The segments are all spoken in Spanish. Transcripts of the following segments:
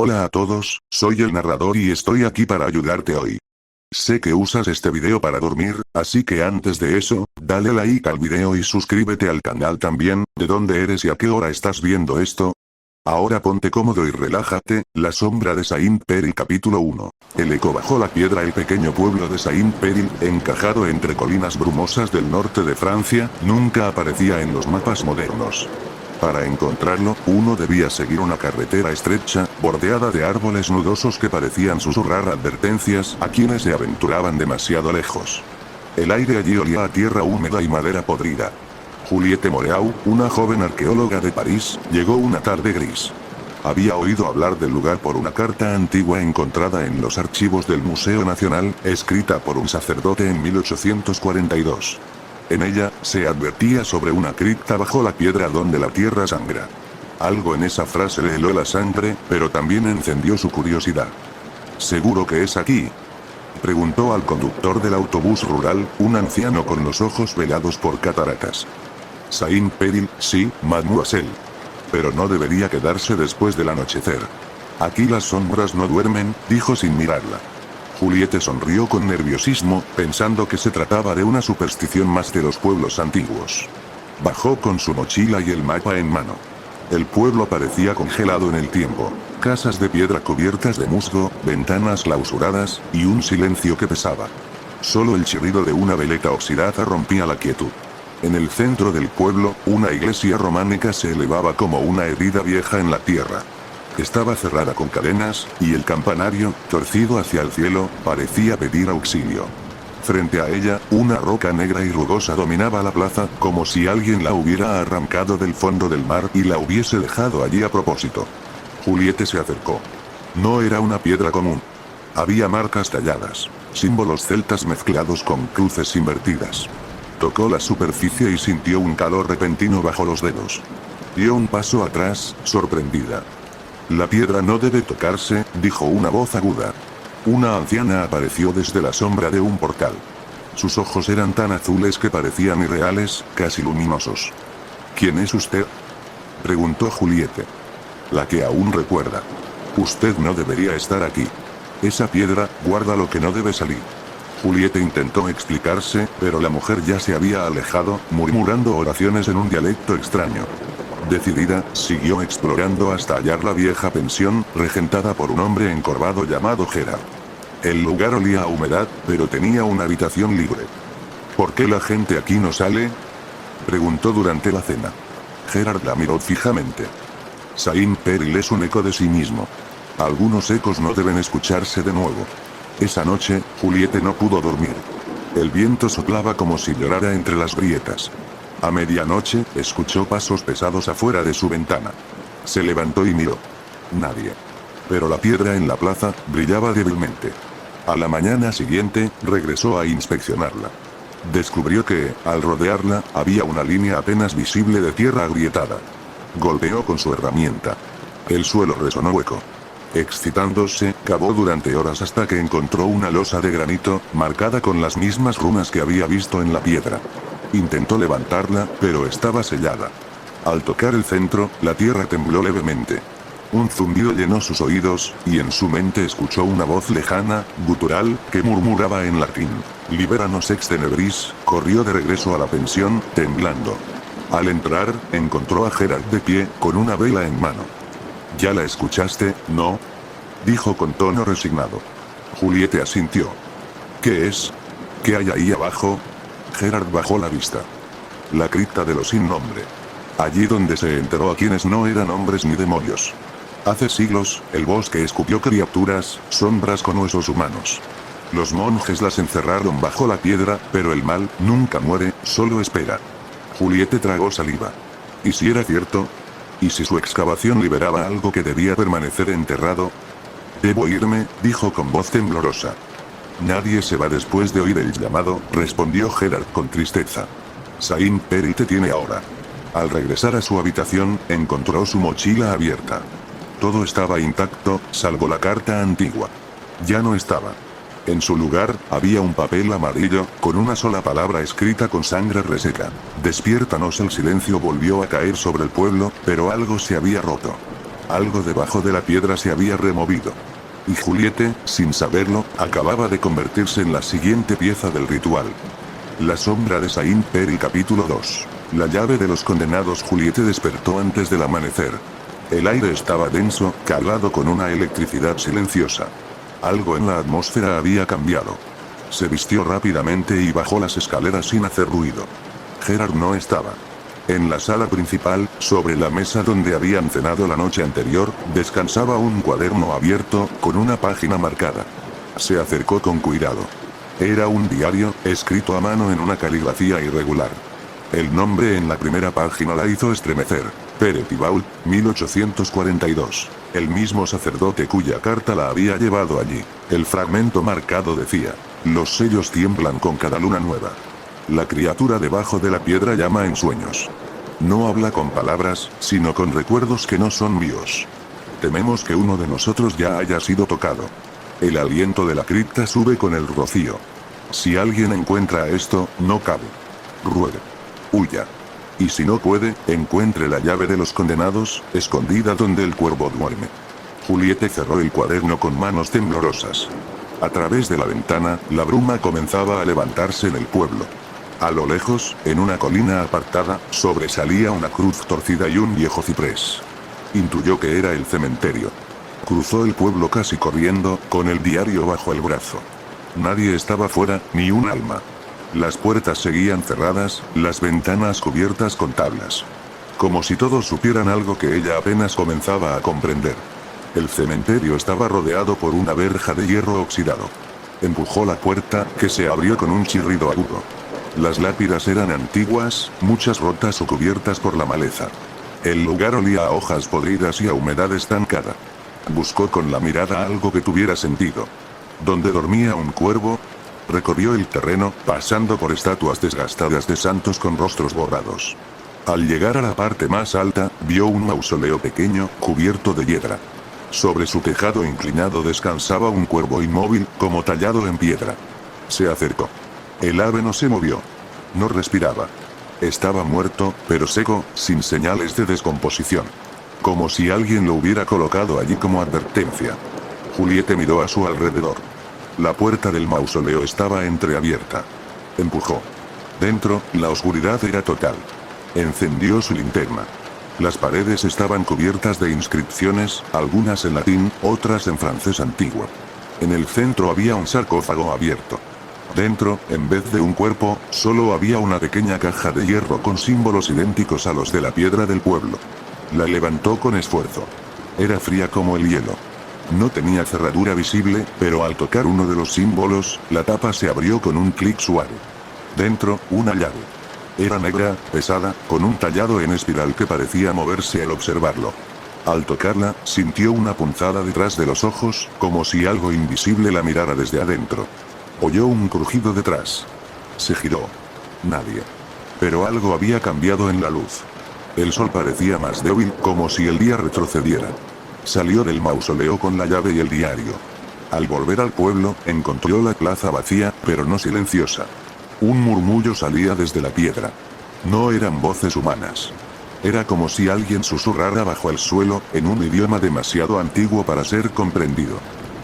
Hola a todos, soy el narrador y estoy aquí para ayudarte hoy. Sé que usas este video para dormir, así que antes de eso, dale like al video y suscríbete al canal también. ¿De dónde eres y a qué hora estás viendo esto? Ahora ponte cómodo y relájate. La sombra de Saint-Peril capítulo 1. El eco bajo la piedra. El pequeño pueblo de Saint-Peril, encajado entre colinas brumosas del norte de Francia, nunca aparecía en los mapas modernos. Para encontrarlo, uno debía seguir una carretera estrecha, bordeada de árboles nudosos que parecían susurrar advertencias a quienes se aventuraban demasiado lejos. El aire allí olía a tierra húmeda y madera podrida. Juliette Moreau, una joven arqueóloga de París, llegó una tarde gris. Había oído hablar del lugar por una carta antigua encontrada en los archivos del Museo Nacional, escrita por un sacerdote en 1842. En ella, se advertía sobre una cripta bajo la piedra donde la tierra sangra. Algo en esa frase le heló la sangre, pero también encendió su curiosidad. ¿Seguro que es aquí?, preguntó al conductor del autobús rural, un anciano con los ojos velados por cataratas. Saint-Peril, sí, mademoiselle. Pero no debería quedarse después del anochecer. Aquí las sombras no duermen, dijo sin mirarla. Juliette sonrió con nerviosismo, pensando que se trataba de una superstición más de los pueblos antiguos. Bajó con su mochila y el mapa en mano. El pueblo parecía congelado en el tiempo. Casas de piedra cubiertas de musgo, ventanas clausuradas, y un silencio que pesaba. Solo el chirrido de una veleta oxidada rompía la quietud. En el centro del pueblo, una iglesia románica se elevaba como una herida vieja en la tierra. Estaba cerrada con cadenas, y el campanario, torcido hacia el cielo, parecía pedir auxilio. Frente a ella, una roca negra y rugosa dominaba la plaza, como si alguien la hubiera arrancado del fondo del mar y la hubiese dejado allí a propósito. Juliette se acercó. No era una piedra común. Había marcas talladas, símbolos celtas mezclados con cruces invertidas. Tocó la superficie y sintió un calor repentino bajo los dedos. Dio un paso atrás, sorprendida. La piedra no debe tocarse, dijo una voz aguda. Una anciana apareció desde la sombra de un portal. Sus ojos eran tan azules que parecían irreales, casi luminosos. ¿Quién es usted?, preguntó Juliette. La que aún recuerda. Usted no debería estar aquí. Esa piedra guarda lo que no debe salir. Juliette intentó explicarse, pero la mujer ya se había alejado, murmurando oraciones en un dialecto extraño. Decidida, siguió explorando hasta hallar la vieja pensión, regentada por un hombre encorvado llamado Gerard. El lugar olía a humedad, pero tenía una habitación libre. ¿Por qué la gente aquí no sale?, preguntó durante la cena. Gerard la miró fijamente. Saint-Peril es un eco de sí mismo. Algunos ecos no deben escucharse de nuevo. Esa noche, Juliette no pudo dormir. El viento soplaba como si llorara entre las grietas. A medianoche, escuchó pasos pesados afuera de su ventana. Se levantó y miró. Nadie. Pero la piedra en la plaza brillaba débilmente. A la mañana siguiente, regresó a inspeccionarla. Descubrió que, al rodearla, había una línea apenas visible de tierra agrietada. Golpeó con su herramienta. El suelo resonó hueco. Excitándose, cavó durante horas hasta que encontró una losa de granito, marcada con las mismas runas que había visto en la piedra. Intentó levantarla, pero estaba sellada. Al tocar el centro, la tierra tembló levemente. Un zumbido llenó sus oídos, y en su mente escuchó una voz lejana, gutural, que murmuraba en latín. Libéranos ex tenebris. Corrió de regreso a la pensión, temblando. Al entrar, encontró a Gerard de pie, con una vela en mano. ¿Ya la escuchaste, no?, dijo con tono resignado. Juliette asintió. ¿Qué es? ¿Qué hay ahí abajo? Gerard bajó la vista. La cripta de los sin nombre. Allí donde se enterró a quienes no eran hombres ni demonios. Hace siglos, el bosque escupió criaturas, sombras con huesos humanos. Los monjes las encerraron bajo la piedra, pero el mal nunca muere, solo espera. Juliette tragó saliva. ¿Y si era cierto? ¿Y si su excavación liberaba algo que debía permanecer enterrado? Debo irme, dijo con voz temblorosa. Nadie se va después de oír el llamado, respondió Gerard con tristeza. Saint-Peril te tiene ahora. Al regresar a su habitación, encontró su mochila abierta. Todo estaba intacto, salvo la carta antigua. Ya no estaba. En su lugar, había un papel amarillo, con una sola palabra escrita con sangre reseca. Despiértanos. El silencio volvió a caer sobre el pueblo, pero algo se había roto. Algo debajo de la piedra se había removido. Y Juliette, sin saberlo, acababa de convertirse en la siguiente pieza del ritual. La sombra de Saint-Péray capítulo 2. La llave de los condenados. Juliette despertó antes del amanecer. El aire estaba denso, cargado con una electricidad silenciosa. Algo en la atmósfera había cambiado. Se vistió rápidamente y bajó las escaleras sin hacer ruido. Gerard no estaba. En la sala principal, sobre la mesa donde habían cenado la noche anterior, descansaba un cuaderno abierto, con una página marcada. Se acercó con cuidado. Era un diario, escrito a mano en una caligrafía irregular. El nombre en la primera página la hizo estremecer. Pere Thibault, 1842. El mismo sacerdote cuya carta la había llevado allí. El fragmento marcado decía: los sellos tiemblan con cada luna nueva. La criatura debajo de la piedra llama en sueños. No habla con palabras, sino con recuerdos que no son míos. Tememos que uno de nosotros ya haya sido tocado. El aliento de la cripta sube con el rocío. Si alguien encuentra esto, no cabe. Ruegue. Huya. Y si no puede, encuentre la llave de los condenados, escondida donde el cuervo duerme. Juliette cerró el cuaderno con manos temblorosas. A través de la ventana, la bruma comenzaba a levantarse en el pueblo. A lo lejos, en una colina apartada, sobresalía una cruz torcida y un viejo ciprés. Intuyó que era el cementerio. Cruzó el pueblo casi corriendo, con el diario bajo el brazo. Nadie estaba fuera, ni un alma. Las puertas seguían cerradas, las ventanas cubiertas con tablas. Como si todos supieran algo que ella apenas comenzaba a comprender. El cementerio estaba rodeado por una verja de hierro oxidado. Empujó la puerta, que se abrió con un chirrido agudo. Las lápidas eran antiguas, muchas rotas o cubiertas por la maleza. El lugar olía a hojas podridas y a humedad estancada. Buscó con la mirada algo que tuviera sentido. ¿Dónde dormía un cuervo? Recorrió el terreno, pasando por estatuas desgastadas de santos con rostros borrados. Al llegar a la parte más alta, vio un mausoleo pequeño, cubierto de hiedra. Sobre su tejado inclinado descansaba un cuervo inmóvil, como tallado en piedra. Se acercó. El ave no se movió. No respiraba. Estaba muerto, pero seco, sin señales de descomposición. Como si alguien lo hubiera colocado allí como advertencia. Juliette miró a su alrededor. La puerta del mausoleo estaba entreabierta. Empujó. Dentro, la oscuridad era total. Encendió su linterna. Las paredes estaban cubiertas de inscripciones, algunas en latín, otras en francés antiguo. En el centro había un sarcófago abierto. Dentro, en vez de un cuerpo, solo había una pequeña caja de hierro con símbolos idénticos a los de la piedra del pueblo. La levantó con esfuerzo. Era fría como el hielo. No tenía cerradura visible, pero al tocar uno de los símbolos, la tapa se abrió con un clic suave. Dentro, una llave. Era negra, pesada, con un tallado en espiral que parecía moverse al observarlo. Al tocarla, sintió una punzada detrás de los ojos, como si algo invisible la mirara desde adentro. Oyó un crujido detrás. Se giró. Nadie. Pero algo había cambiado en la luz. El sol parecía más débil, como si el día retrocediera. Salió del mausoleo con la llave y el diario. Al volver al pueblo, encontró la plaza vacía, pero no silenciosa. Un murmullo salía desde la piedra. No eran voces humanas. Era como si alguien susurrara bajo el suelo, en un idioma demasiado antiguo para ser comprendido.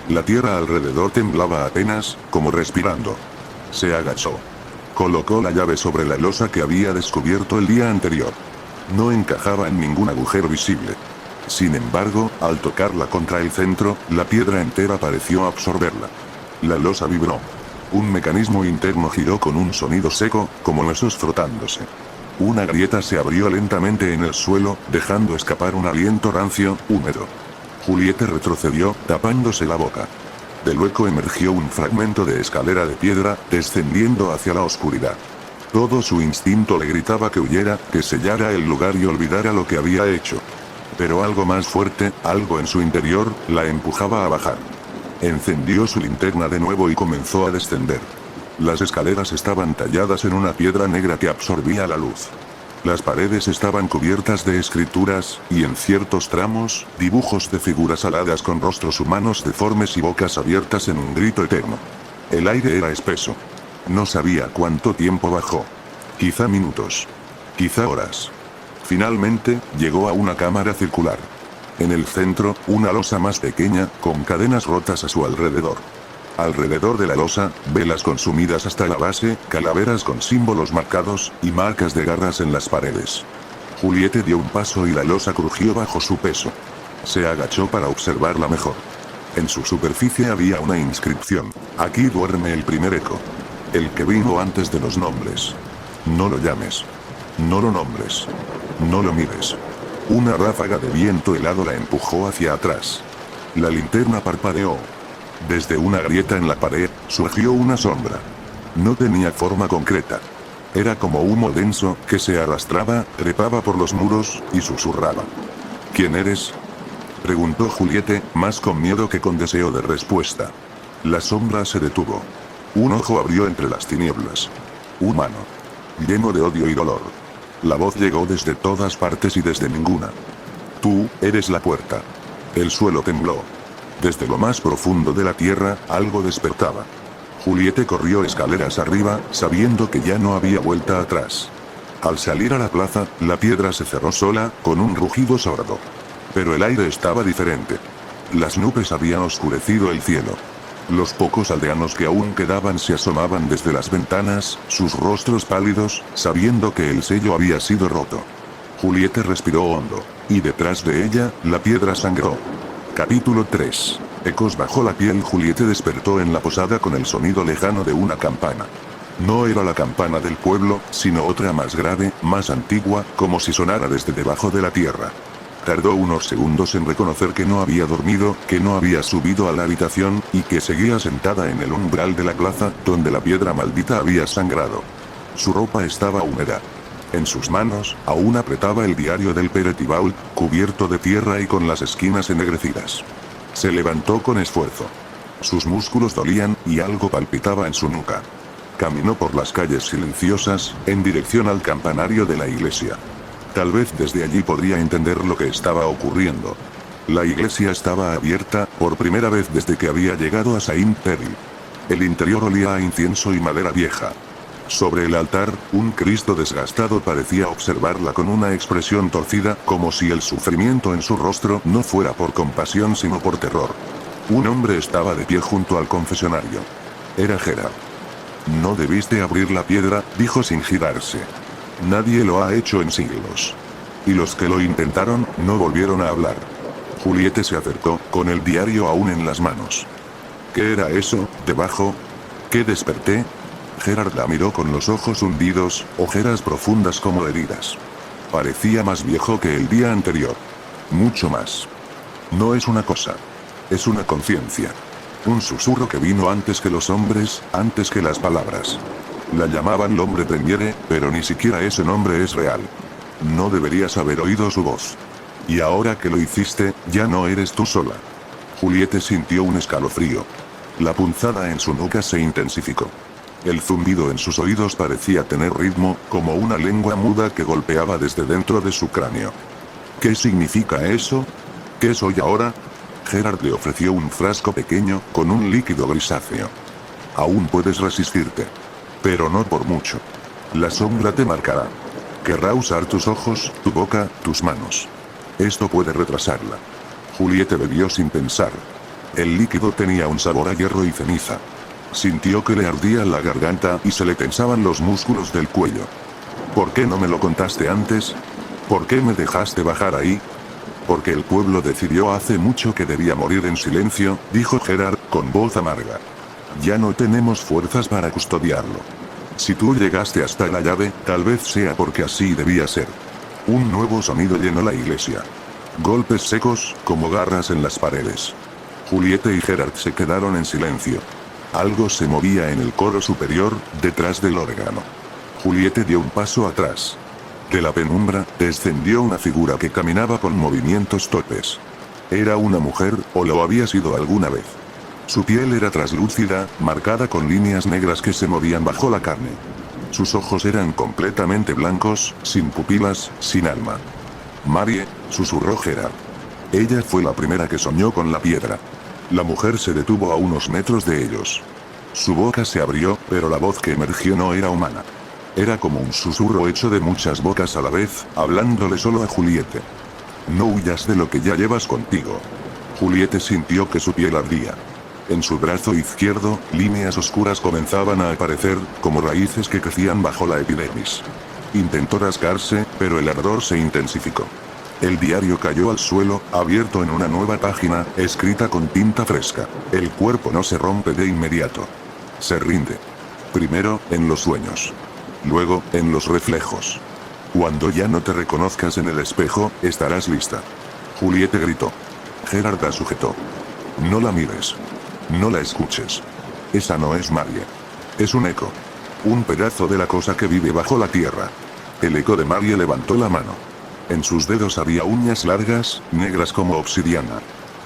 La tierra alrededor temblaba apenas, como respirando. Se agachó. Colocó la llave sobre la losa que había descubierto el día anterior. No encajaba en ningún agujero visible. Sin embargo, al tocarla contra el centro, la piedra entera pareció absorberla. La losa vibró. Un mecanismo interno giró con un sonido seco, como huesos frotándose. Una grieta se abrió lentamente en el suelo, dejando escapar un aliento rancio, húmedo. Juliette retrocedió, tapándose la boca. Del hueco emergió un fragmento de escalera de piedra, descendiendo hacia la oscuridad. Todo su instinto le gritaba que huyera, que sellara el lugar y olvidara lo que había hecho. Pero algo más fuerte, algo en su interior, la empujaba a bajar. Encendió su linterna de nuevo y comenzó a descender. Las escaleras estaban talladas en una piedra negra que absorbía la luz. Las paredes estaban cubiertas de escrituras, y en ciertos tramos, dibujos de figuras aladas con rostros humanos deformes y bocas abiertas en un grito eterno. El aire era espeso. No sabía cuánto tiempo bajó. Quizá minutos. Quizá horas. Finalmente, llegó a una cámara circular. En el centro, una losa más pequeña, con cadenas rotas a su alrededor. Alrededor de la losa, velas consumidas hasta la base, calaveras con símbolos marcados, y marcas de garras en las paredes. Juliette dio un paso y la losa crujió bajo su peso. Se agachó para observarla mejor. En su superficie había una inscripción. Aquí duerme el primer eco. El que vino antes de los nombres. No lo llames. No lo nombres. No lo mires. Una ráfaga de viento helado la empujó hacia atrás. La linterna parpadeó. Desde una grieta en la pared, surgió una sombra. No tenía forma concreta. Era como humo denso, que se arrastraba, trepaba por los muros, y susurraba. ¿Quién eres?, preguntó Juliette, más con miedo que con deseo de respuesta. La sombra se detuvo. Un ojo abrió entre las tinieblas. Humano. Lleno de odio y dolor. La voz llegó desde todas partes y desde ninguna. Tú, eres la puerta. El suelo tembló. Desde lo más profundo de la tierra, algo despertaba. Juliette corrió escaleras arriba, sabiendo que ya no había vuelta atrás. Al salir a la plaza, la piedra se cerró sola, con un rugido sordo. Pero el aire estaba diferente. Las nubes habían oscurecido el cielo. Los pocos aldeanos que aún quedaban se asomaban desde las ventanas, sus rostros pálidos, sabiendo que el sello había sido roto. Juliette respiró hondo. Y detrás de ella, la piedra sangró. Capítulo 3. Ecos bajo la piel. Juliette despertó en la posada con el sonido lejano de una campana. No era la campana del pueblo, sino otra más grave, más antigua, como si sonara desde debajo de la tierra. Tardó unos segundos en reconocer que no había dormido, que no había subido a la habitación, y que seguía sentada en el umbral de la plaza, donde la piedra maldita había sangrado. Su ropa estaba húmeda. En sus manos, aún apretaba el diario del Peretibault, cubierto de tierra y con las esquinas ennegrecidas. Se levantó con esfuerzo. Sus músculos dolían, y algo palpitaba en su nuca. Caminó por las calles silenciosas, en dirección al campanario de la iglesia. Tal vez desde allí podría entender lo que estaba ocurriendo. La iglesia estaba abierta, por primera vez desde que había llegado a Saint-Péray. El interior olía a incienso y madera vieja. Sobre el altar, un Cristo desgastado parecía observarla con una expresión torcida, como si el sufrimiento en su rostro no fuera por compasión sino por terror. Un hombre estaba de pie junto al confesionario. Era Gerard. No debiste abrir la piedra, dijo sin girarse. Nadie lo ha hecho en siglos. Y los que lo intentaron, no volvieron a hablar. Juliette se acercó, con el diario aún en las manos. ¿Qué era eso, debajo? ¿Qué desperté? Gerard la miró con los ojos hundidos, ojeras profundas como heridas. Parecía más viejo que el día anterior. Mucho más. No es una cosa. Es una conciencia. Un susurro que vino antes que los hombres, antes que las palabras. La llamaban l'Hombre Premiere, pero ni siquiera ese nombre es real. No deberías haber oído su voz. Y ahora que lo hiciste, ya no eres tú sola. Juliette sintió un escalofrío. La punzada en su nuca se intensificó. El zumbido en sus oídos parecía tener ritmo, como una lengua muda que golpeaba desde dentro de su cráneo. ¿Qué significa eso? ¿Qué soy ahora? Gerard le ofreció un frasco pequeño, con un líquido grisáceo. Aún puedes resistirte. Pero no por mucho. La sombra te marcará. Querrá usar tus ojos, tu boca, tus manos. Esto puede retrasarla. Juliette bebió sin pensar. El líquido tenía un sabor a hierro y ceniza. Sintió que le ardía la garganta y se le tensaban los músculos del cuello. ¿Por qué no me lo contaste antes? ¿Por qué me dejaste bajar ahí? Porque el pueblo decidió hace mucho que debía morir en silencio, dijo Gerard, con voz amarga. Ya no tenemos fuerzas para custodiarlo. Si tú llegaste hasta la llave, tal vez sea porque así debía ser. Un nuevo sonido llenó la iglesia. Golpes secos, como garras en las paredes. Juliette y Gerard se quedaron en silencio. Algo se movía en el coro superior, detrás del órgano. Juliette dio un paso atrás. De la penumbra, descendió una figura que caminaba con movimientos torpes. Era una mujer, o lo había sido alguna vez. Su piel era traslúcida, marcada con líneas negras que se movían bajo la carne. Sus ojos eran completamente blancos, sin pupilas, sin alma. Marie, susurró Gerard. Ella fue la primera que soñó con la piedra. La mujer se detuvo a unos metros de ellos. Su boca se abrió, pero la voz que emergió no era humana. Era como un susurro hecho de muchas bocas a la vez, hablándole solo a Juliette. No huyas de lo que ya llevas contigo. Juliette sintió que su piel ardía. En su brazo izquierdo, líneas oscuras comenzaban a aparecer, como raíces que crecían bajo la epidermis. Intentó rascarse, pero el ardor se intensificó. El diario cayó al suelo, abierto en una nueva página, escrita con tinta fresca. El cuerpo no se rompe de inmediato. Se rinde. Primero, en los sueños. Luego, en los reflejos. Cuando ya no te reconozcas en el espejo, estarás lista. Juliette gritó. Gerard la sujetó. No la mires. No la escuches. Esa no es Marie. Es un eco. Un pedazo de la cosa que vive bajo la tierra. El eco de Marie levantó la mano. En sus dedos había uñas largas, negras como obsidiana.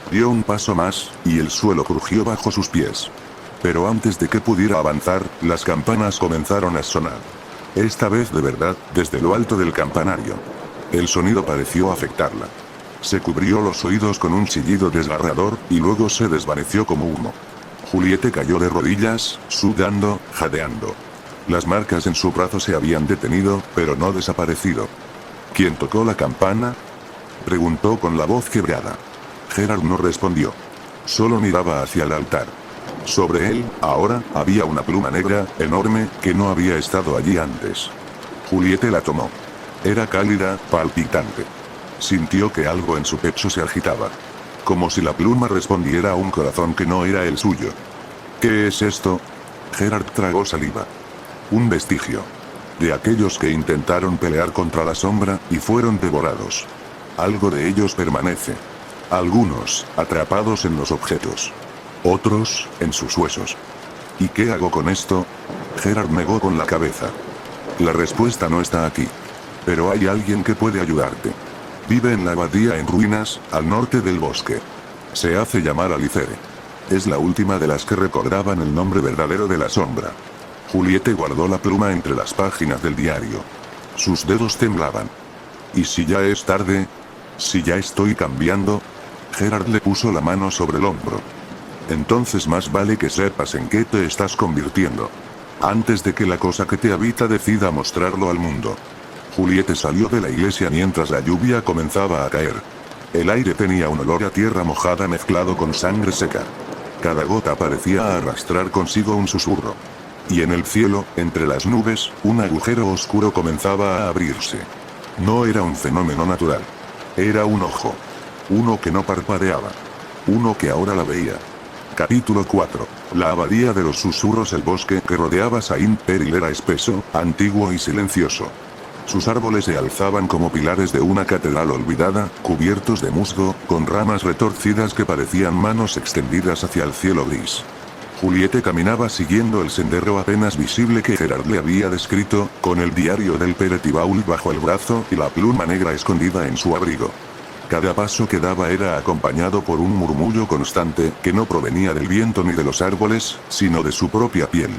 Dio un paso más, y el suelo crujió bajo sus pies. Pero antes de que pudiera avanzar, las campanas comenzaron a sonar. Esta vez de verdad, desde lo alto del campanario. El sonido pareció afectarla. Se cubrió los oídos con un chillido desgarrador, y luego se desvaneció como humo. Juliette cayó de rodillas, sudando, jadeando. Las marcas en su brazo se habían detenido, pero no desaparecido. ¿Quién tocó la campana? Preguntó con la voz quebrada. Gerard no respondió. Solo miraba hacia el altar. Sobre él, ahora, había una pluma negra, enorme, que no había estado allí antes. Juliette la tomó. Era cálida, palpitante. Sintió que algo en su pecho se agitaba. Como si la pluma respondiera a un corazón que no era el suyo. ¿Qué es esto? Gerard tragó saliva. Un vestigio. De aquellos que intentaron pelear contra la sombra, y fueron devorados. Algo de ellos permanece. Algunos, atrapados en los objetos. Otros, en sus huesos. ¿Y qué hago con esto? Gerard negó con la cabeza. La respuesta no está aquí. Pero hay alguien que puede ayudarte. Vive en la abadía en ruinas, al norte del bosque. Se hace llamar Alicere. Es la última de las que recordaban el nombre verdadero de la sombra. Juliette guardó la pluma entre las páginas del diario. Sus dedos temblaban. ¿Y si ya es tarde? ¿Si ya estoy cambiando? Gerard le puso la mano sobre el hombro. Entonces más vale que sepas en qué te estás convirtiendo. Antes de que la cosa que te habita decida mostrarlo al mundo. Juliette salió de la iglesia mientras la lluvia comenzaba a caer. El aire tenía un olor a tierra mojada mezclado con sangre seca. Cada gota parecía arrastrar consigo un susurro. Y en el cielo, entre las nubes, un agujero oscuro comenzaba a abrirse. No era un fenómeno natural. Era un ojo. Uno que no parpadeaba. Uno que ahora la veía. Capítulo 4. La abadía de los susurros. El bosque que rodeaba Saint-Peril era espeso, antiguo y silencioso. Sus árboles se alzaban como pilares de una catedral olvidada, cubiertos de musgo, con ramas retorcidas que parecían manos extendidas hacia el cielo gris. Juliette caminaba siguiendo el sendero apenas visible que Gerard le había descrito, con el diario del Petit Baul bajo el brazo y la pluma negra escondida en su abrigo. Cada paso que daba era acompañado por un murmullo constante, que no provenía del viento ni de los árboles, sino de su propia piel.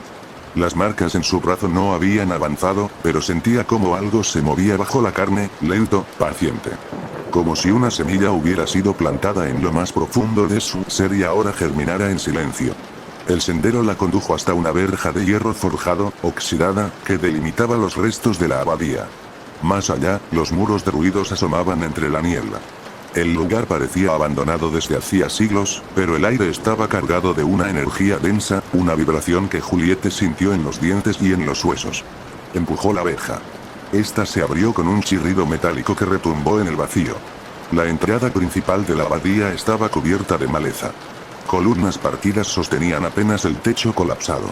Las marcas en su brazo no habían avanzado, pero sentía como algo se movía bajo la carne, lento, paciente. Como si una semilla hubiera sido plantada en lo más profundo de su ser y ahora germinara en silencio. El sendero la condujo hasta una verja de hierro forjado, oxidada, que delimitaba los restos de la abadía. Más allá, los muros derruidos asomaban entre la niebla. El lugar parecía abandonado desde hacía siglos, pero el aire estaba cargado de una energía densa, una vibración que Juliette sintió en los dientes y en los huesos. Empujó la verja. Esta se abrió con un chirrido metálico que retumbó en el vacío. La entrada principal de la abadía estaba cubierta de maleza. Columnas partidas sostenían apenas el techo colapsado.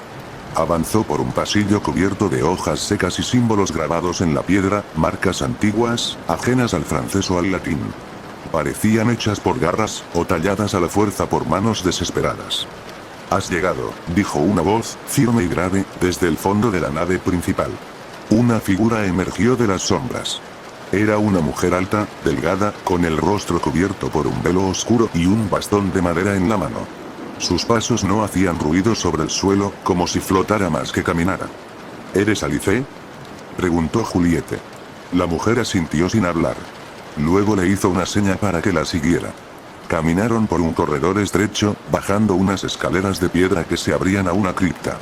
Avanzó por un pasillo cubierto de hojas secas y símbolos grabados en la piedra, marcas antiguas, ajenas al francés o al latín. Parecían hechas por garras, o talladas a la fuerza por manos desesperadas. «Has llegado», dijo una voz, firme y grave, desde el fondo de la nave principal. Una figura emergió de las sombras. Era una mujer alta, delgada, con el rostro cubierto por un velo oscuro y un bastón de madera en la mano. Sus pasos no hacían ruido sobre el suelo, como si flotara más que caminara. «¿Eres Alice?», preguntó Juliette. La mujer asintió sin hablar. Luego le hizo una seña para que la siguiera. Caminaron por un corredor estrecho, bajando unas escaleras de piedra que se abrían a una cripta.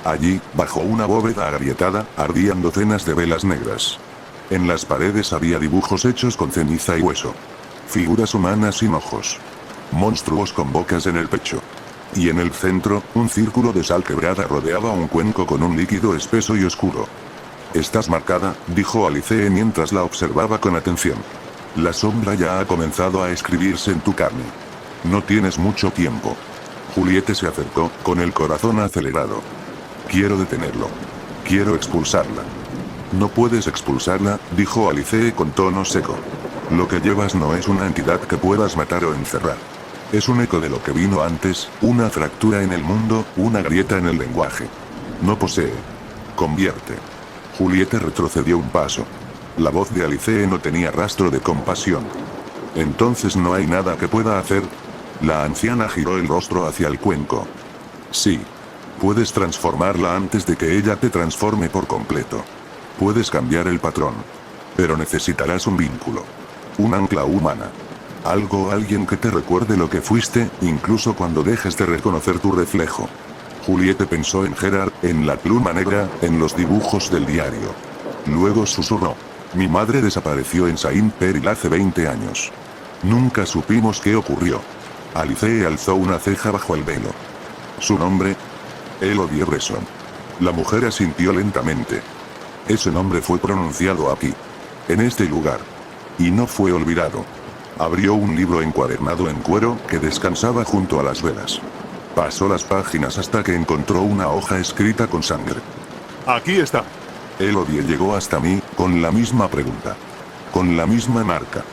Allí, bajo una bóveda agrietada, ardían docenas de velas negras. En las paredes había dibujos hechos con ceniza y hueso. Figuras humanas sin ojos. Monstruos con bocas en el pecho. Y en el centro, un círculo de sal quebrada rodeaba un cuenco con un líquido espeso y oscuro. «Estás marcada», dijo Alice mientras la observaba con atención. «La sombra ya ha comenzado a escribirse en tu carne. No tienes mucho tiempo». Juliette se acercó, con el corazón acelerado. «Quiero detenerlo. Quiero expulsarla». «No puedes expulsarla», dijo Alice con tono seco. «Lo que llevas no es una entidad que puedas matar o encerrar. Es un eco de lo que vino antes, una fractura en el mundo, una grieta en el lenguaje. No posee. Convierte». Juliette retrocedió un paso. La voz de Alice no tenía rastro de compasión. «¿Entonces no hay nada que pueda hacer?». La anciana giró el rostro hacia el cuenco. «Sí. Puedes transformarla antes de que ella te transforme por completo. Puedes cambiar el patrón. Pero necesitarás un vínculo. Un ancla humana. Algo o alguien que te recuerde lo que fuiste, incluso cuando dejes de reconocer tu reflejo». Juliette pensó en Gerard, en la pluma negra, en los dibujos del diario. Luego susurró. «Mi madre desapareció en Saint-Peril hace 20 años. Nunca supimos qué ocurrió». Alice alzó una ceja bajo el velo. «¿Su nombre?». «Elodie Bresson». La mujer asintió lentamente. «Ese nombre fue pronunciado aquí. En este lugar. Y no fue olvidado». Abrió un libro encuadernado en cuero, que descansaba junto a las velas. Pasó las páginas hasta que encontró una hoja escrita con sangre. Aquí está. Elodie llegó hasta mí, con la misma pregunta. Con la misma marca.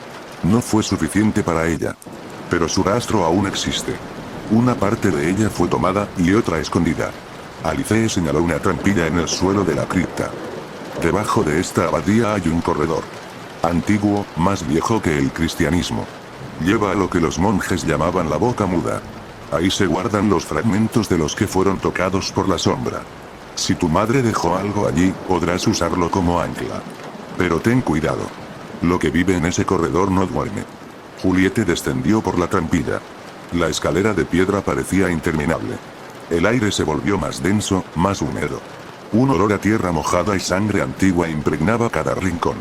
No fue suficiente para ella. Pero su rastro aún existe. Una parte de ella fue tomada, y otra escondida. Alice señaló una trampilla en el suelo de la cripta. Debajo de esta abadía hay un corredor. Antiguo, más viejo que el cristianismo. Lleva a lo que los monjes llamaban la boca muda. Ahí se guardan los fragmentos de los que fueron tocados por la sombra. Si tu madre dejó algo allí, podrás usarlo como ancla. Pero ten cuidado. Lo que vive en ese corredor no duerme. Juliette descendió por la trampilla. La escalera de piedra parecía interminable. El aire se volvió más denso, más húmedo. Un olor a tierra mojada y sangre antigua impregnaba cada rincón.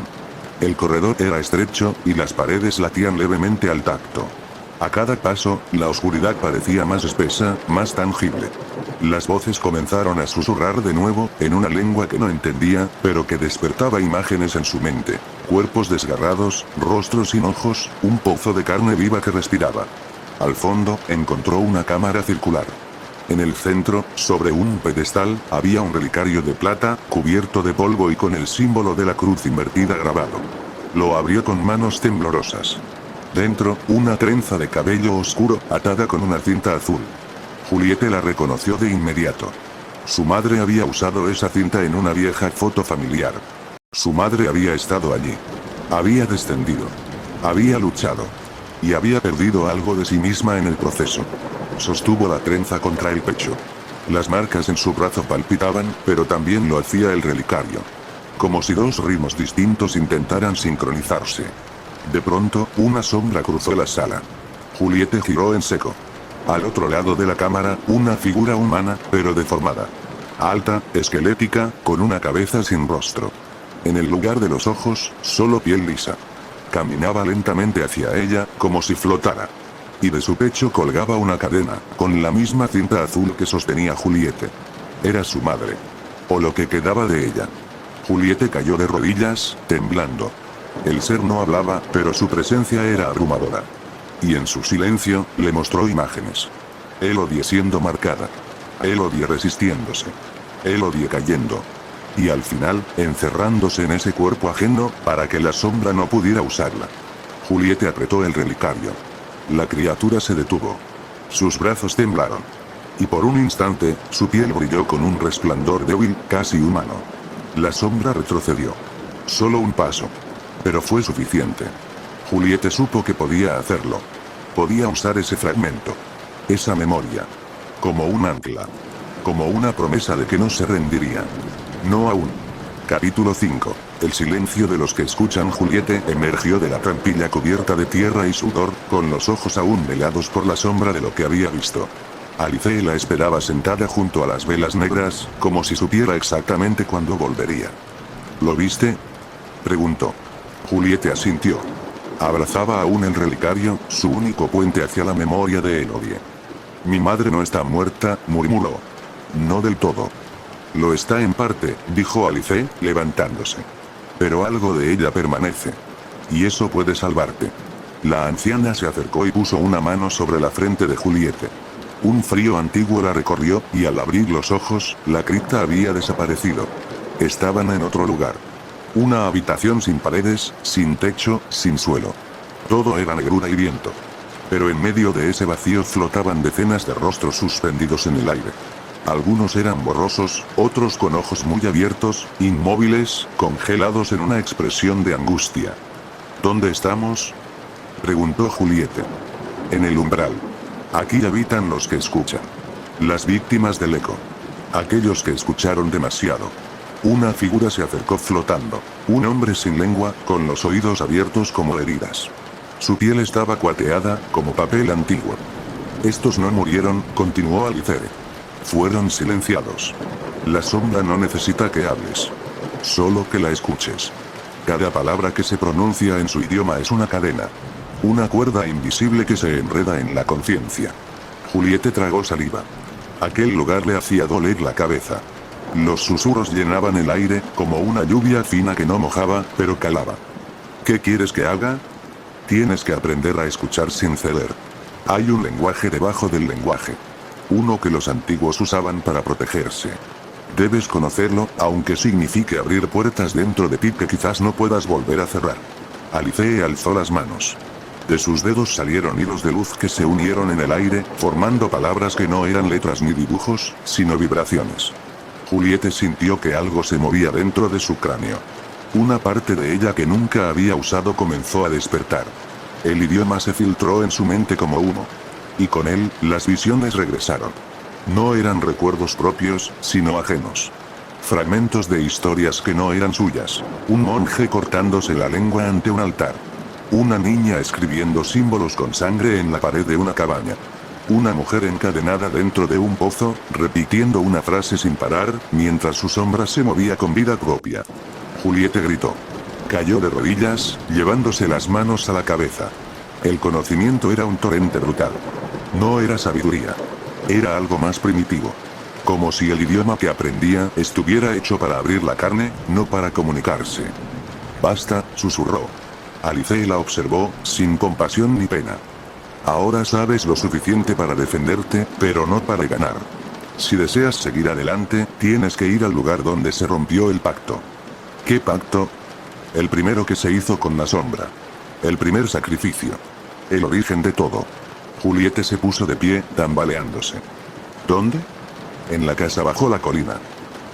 El corredor era estrecho, y las paredes latían levemente al tacto. A cada paso, la oscuridad parecía más espesa, más tangible. Las voces comenzaron a susurrar de nuevo, en una lengua que no entendía, pero que despertaba imágenes en su mente. Cuerpos desgarrados, rostros sin ojos, un pozo de carne viva que respiraba. Al fondo, encontró una cámara circular. En el centro, sobre un pedestal, había un relicario de plata, cubierto de polvo y con el símbolo de la cruz invertida grabado. Lo abrió con manos temblorosas. Dentro, una trenza de cabello oscuro, atada con una cinta azul. Juliette la reconoció de inmediato. Su madre había usado esa cinta en una vieja foto familiar. Su madre había estado allí. Había descendido. Había luchado. Y había perdido algo de sí misma en el proceso. Sostuvo la trenza contra el pecho. Las marcas en su brazo palpitaban, pero también lo hacía el relicario. Como si dos ritmos distintos intentaran sincronizarse. De pronto, una sombra cruzó la sala. Juliette giró en seco. Al otro lado de la cámara, una figura humana, pero deformada. Alta, esquelética, con una cabeza sin rostro. En el lugar de los ojos, solo piel lisa. Caminaba lentamente hacia ella, como si flotara. Y de su pecho colgaba una cadena, con la misma cinta azul que sostenía Juliette. Era su madre. O lo que quedaba de ella. Juliette cayó de rodillas, temblando. El ser no hablaba, pero su presencia era abrumadora. Y en su silencio, le mostró imágenes. Elodie siendo marcada. Elodie resistiéndose. Elodie cayendo. Y al final, encerrándose en ese cuerpo ajeno, para que la sombra no pudiera usarla. Juliette apretó el relicario. La criatura se detuvo. Sus brazos temblaron. Y por un instante, su piel brilló con un resplandor débil, casi humano. La sombra retrocedió. Solo un paso. Pero fue suficiente. Juliette supo que podía hacerlo. Podía usar ese fragmento. Esa memoria. Como un ancla. Como una promesa de que no se rendiría. No aún. Capítulo 5. El silencio de los que escuchan. Juliette emergió de la trampilla cubierta de tierra y sudor, con los ojos aún velados por la sombra de lo que había visto. Alice la esperaba sentada junto a las velas negras, como si supiera exactamente cuándo volvería. ¿Lo viste?, preguntó. Juliette asintió. Abrazaba aún el relicario, su único puente hacia la memoria de Elodie. Mi madre no está muerta, murmuró. No del todo. Lo está en parte, dijo Alice, levantándose. Pero algo de ella permanece. Y eso puede salvarte. La anciana se acercó y puso una mano sobre la frente de Juliette. Un frío antiguo la recorrió, y al abrir los ojos, la cripta había desaparecido. Estaban en otro lugar. Una habitación sin paredes, sin techo, sin suelo. Todo era negrura y viento. Pero en medio de ese vacío flotaban decenas de rostros suspendidos en el aire. Algunos eran borrosos, otros con ojos muy abiertos, inmóviles, congelados en una expresión de angustia. ¿Dónde estamos?, preguntó Juliette. En el umbral. Aquí habitan los que escuchan. Las víctimas del eco. Aquellos que escucharon demasiado. Una figura se acercó flotando. Un hombre sin lengua, con los oídos abiertos como heridas. Su piel estaba cuateada, como papel antiguo. Estos no murieron, continuó Alice. Fueron silenciados. La sombra no necesita que hables. Solo que la escuches. Cada palabra que se pronuncia en su idioma es una cadena. Una cuerda invisible que se enreda en la conciencia. Juliette tragó saliva. Aquel lugar le hacía doler la cabeza. Los susurros llenaban el aire, como una lluvia fina que no mojaba, pero calaba. ¿Qué quieres que haga? Tienes que aprender a escuchar sin ceder. Hay un lenguaje debajo del lenguaje. Uno que los antiguos usaban para protegerse. Debes conocerlo, aunque signifique abrir puertas dentro de ti que quizás no puedas volver a cerrar. Alice alzó las manos. De sus dedos salieron hilos de luz que se unieron en el aire, formando palabras que no eran letras ni dibujos, sino vibraciones. Juliette sintió que algo se movía dentro de su cráneo. Una parte de ella que nunca había usado comenzó a despertar. El idioma se filtró en su mente como humo. Y con él, las visiones regresaron. No eran recuerdos propios, sino ajenos. Fragmentos de historias que no eran suyas. Un monje cortándose la lengua ante un altar. Una niña escribiendo símbolos con sangre en la pared de una cabaña. Una mujer encadenada dentro de un pozo, repitiendo una frase sin parar, mientras su sombra se movía con vida propia. Juliette gritó. Cayó de rodillas, llevándose las manos a la cabeza. El conocimiento era un torrente brutal. No era sabiduría. Era algo más primitivo. Como si el idioma que aprendía estuviera hecho para abrir la carne, no para comunicarse. Basta, susurró. Alice la observó, sin compasión ni pena. Ahora sabes lo suficiente para defenderte, pero no para ganar. Si deseas seguir adelante, tienes que ir al lugar donde se rompió el pacto. ¿Qué pacto? El primero que se hizo con la sombra. El primer sacrificio. El origen de todo. Juliette se puso de pie, tambaleándose. ¿Dónde? En la casa bajo la colina.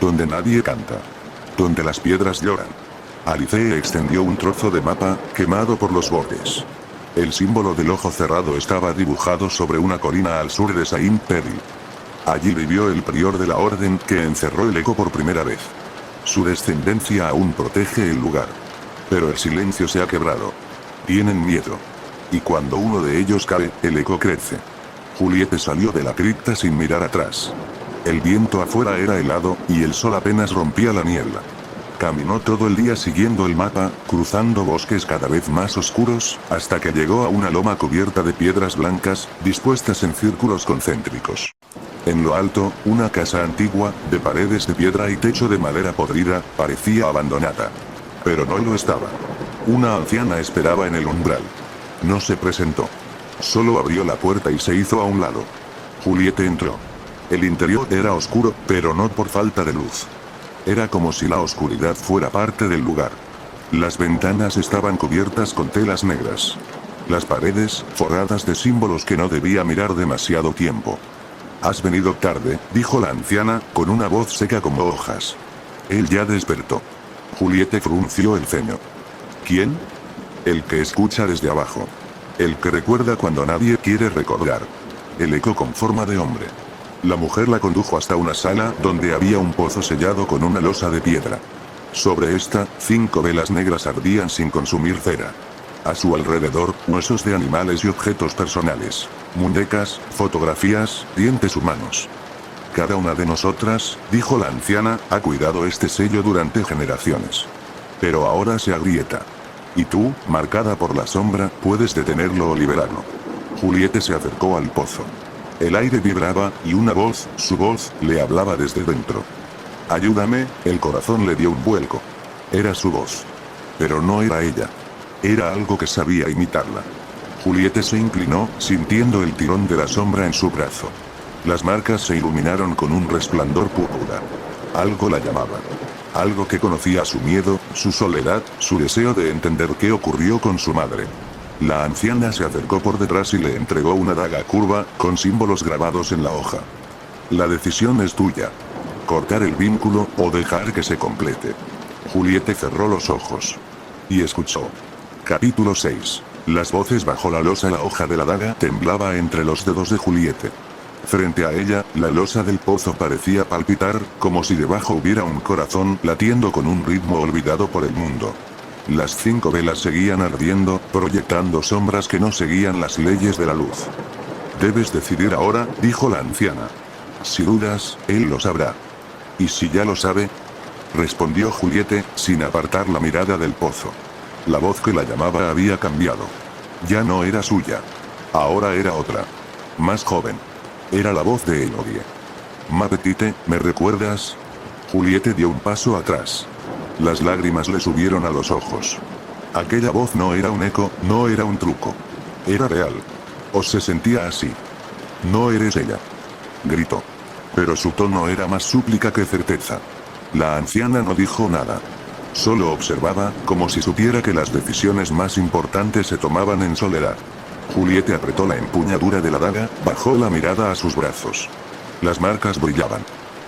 Donde nadie canta. Donde las piedras lloran. Alice extendió un trozo de mapa, quemado por los bordes. El símbolo del ojo cerrado estaba dibujado sobre una colina al sur de Saint-Péry. Allí vivió el prior de la orden que encerró el eco por primera vez. Su descendencia aún protege el lugar. Pero el silencio se ha quebrado. Tienen miedo. Y cuando uno de ellos cae, el eco crece. Juliette salió de la cripta sin mirar atrás. El viento afuera era helado, y el sol apenas rompía la niebla. Caminó todo el día siguiendo el mapa, cruzando bosques cada vez más oscuros, hasta que llegó a una loma cubierta de piedras blancas, dispuestas en círculos concéntricos. En lo alto, una casa antigua, de paredes de piedra y techo de madera podrida, parecía abandonada. Pero no lo estaba. Una anciana esperaba en el umbral. No se presentó. Solo abrió la puerta y se hizo a un lado. Juliette entró. El interior era oscuro, pero no por falta de luz. Era como si la oscuridad fuera parte del lugar. Las ventanas estaban cubiertas con telas negras. Las paredes, forradas de símbolos que no debía mirar demasiado tiempo. Has venido tarde, dijo la anciana, con una voz seca como hojas. Él ya despertó. Juliette frunció el ceño. ¿Quién? El que escucha desde abajo. El que recuerda cuando nadie quiere recordar. El eco con forma de hombre. La mujer la condujo hasta una sala donde había un pozo sellado con una losa de piedra. Sobre esta, 5 velas negras ardían sin consumir cera. A su alrededor, huesos de animales y objetos personales. Muñecas, fotografías, dientes humanos. Cada una de nosotras, dijo la anciana, ha cuidado este sello durante generaciones. Pero ahora se agrieta. Y tú, marcada por la sombra, puedes detenerlo o liberarlo. Juliette se acercó al pozo. El aire vibraba, y una voz, su voz, le hablaba desde dentro. Ayúdame, el corazón le dio un vuelco. Era su voz. Pero no era ella. Era algo que sabía imitarla. Juliette se inclinó, sintiendo el tirón de la sombra en su brazo. Las marcas se iluminaron con un resplandor púrpura. Algo la llamaba. Algo que conocía su miedo, su soledad, su deseo de entender qué ocurrió con su madre. La anciana se acercó por detrás y le entregó una daga curva, con símbolos grabados en la hoja. La decisión es tuya. Cortar el vínculo, o dejar que se complete. Juliette cerró los ojos. Y escuchó. Capítulo 6. Las voces bajo la losa. La hoja de la daga temblaba entre los dedos de Juliette. Frente a ella, la losa del pozo parecía palpitar, como si debajo hubiera un corazón latiendo con un ritmo olvidado por el mundo. Las 5 velas seguían ardiendo, proyectando sombras que no seguían las leyes de la luz. Debes decidir ahora, dijo la anciana. Si dudas, él lo sabrá. ¿Y si ya lo sabe? Respondió Juliette, sin apartar la mirada del pozo. La voz que la llamaba había cambiado. Ya no era suya. Ahora era otra. Más joven. Era la voz de Elodie. Ma petite, ¿me recuerdas? Juliette dio un paso atrás. Las lágrimas le subieron a los ojos. Aquella voz no era un eco, no era un truco. Era real. O se sentía así. No eres ella. Gritó. Pero su tono era más súplica que certeza. La anciana no dijo nada. Solo observaba, como si supiera que las decisiones más importantes se tomaban en soledad. Juliette apretó la empuñadura de la daga, bajó la mirada a sus brazos. Las marcas brillaban.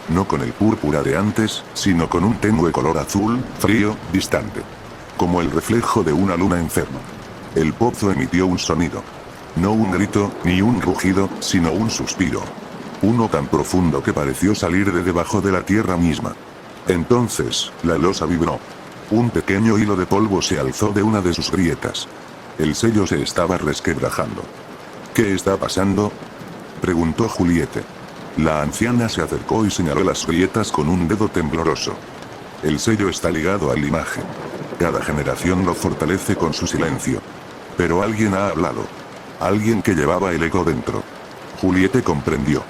No con el púrpura de antes, sino con un tenue color azul, frío, distante. Como el reflejo de una luna enferma. El pozo emitió un sonido. No un grito, ni un rugido, sino un suspiro. Uno tan profundo que pareció salir de debajo de la tierra misma. Entonces, la losa vibró. Un pequeño hilo de polvo se alzó de una de sus grietas. El sello se estaba resquebrajando. ¿Qué está pasando? Preguntó Juliette. La anciana se acercó y señaló las grietas con un dedo tembloroso. El sello está ligado a la imagen. Cada generación lo fortalece con su silencio. Pero alguien ha hablado. Alguien que llevaba el eco dentro. Juliette comprendió.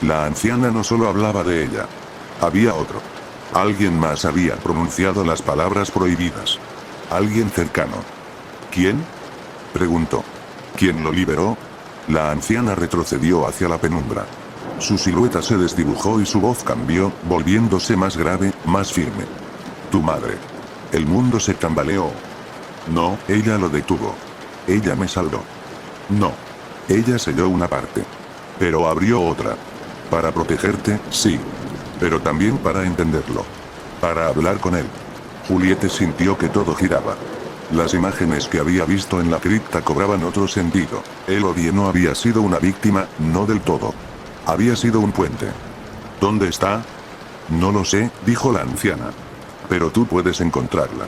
La anciana no solo hablaba de ella. Había otro. Alguien más había pronunciado las palabras prohibidas. Alguien cercano. ¿Quién? Preguntó. ¿Quién lo liberó? La anciana retrocedió hacia la penumbra. Su silueta se desdibujó y su voz cambió, volviéndose más grave, más firme. Tu madre. El mundo se tambaleó. No, ella lo detuvo. Ella me salvó. No. Ella selló una parte. Pero abrió otra. Para protegerte, sí. Pero también para entenderlo. Para hablar con él. Juliette sintió que todo giraba. Las imágenes que había visto en la cripta cobraban otro sentido. Elodie no había sido una víctima, no del todo. Había sido un puente. ¿Dónde está? No lo sé, dijo la anciana. Pero tú puedes encontrarla.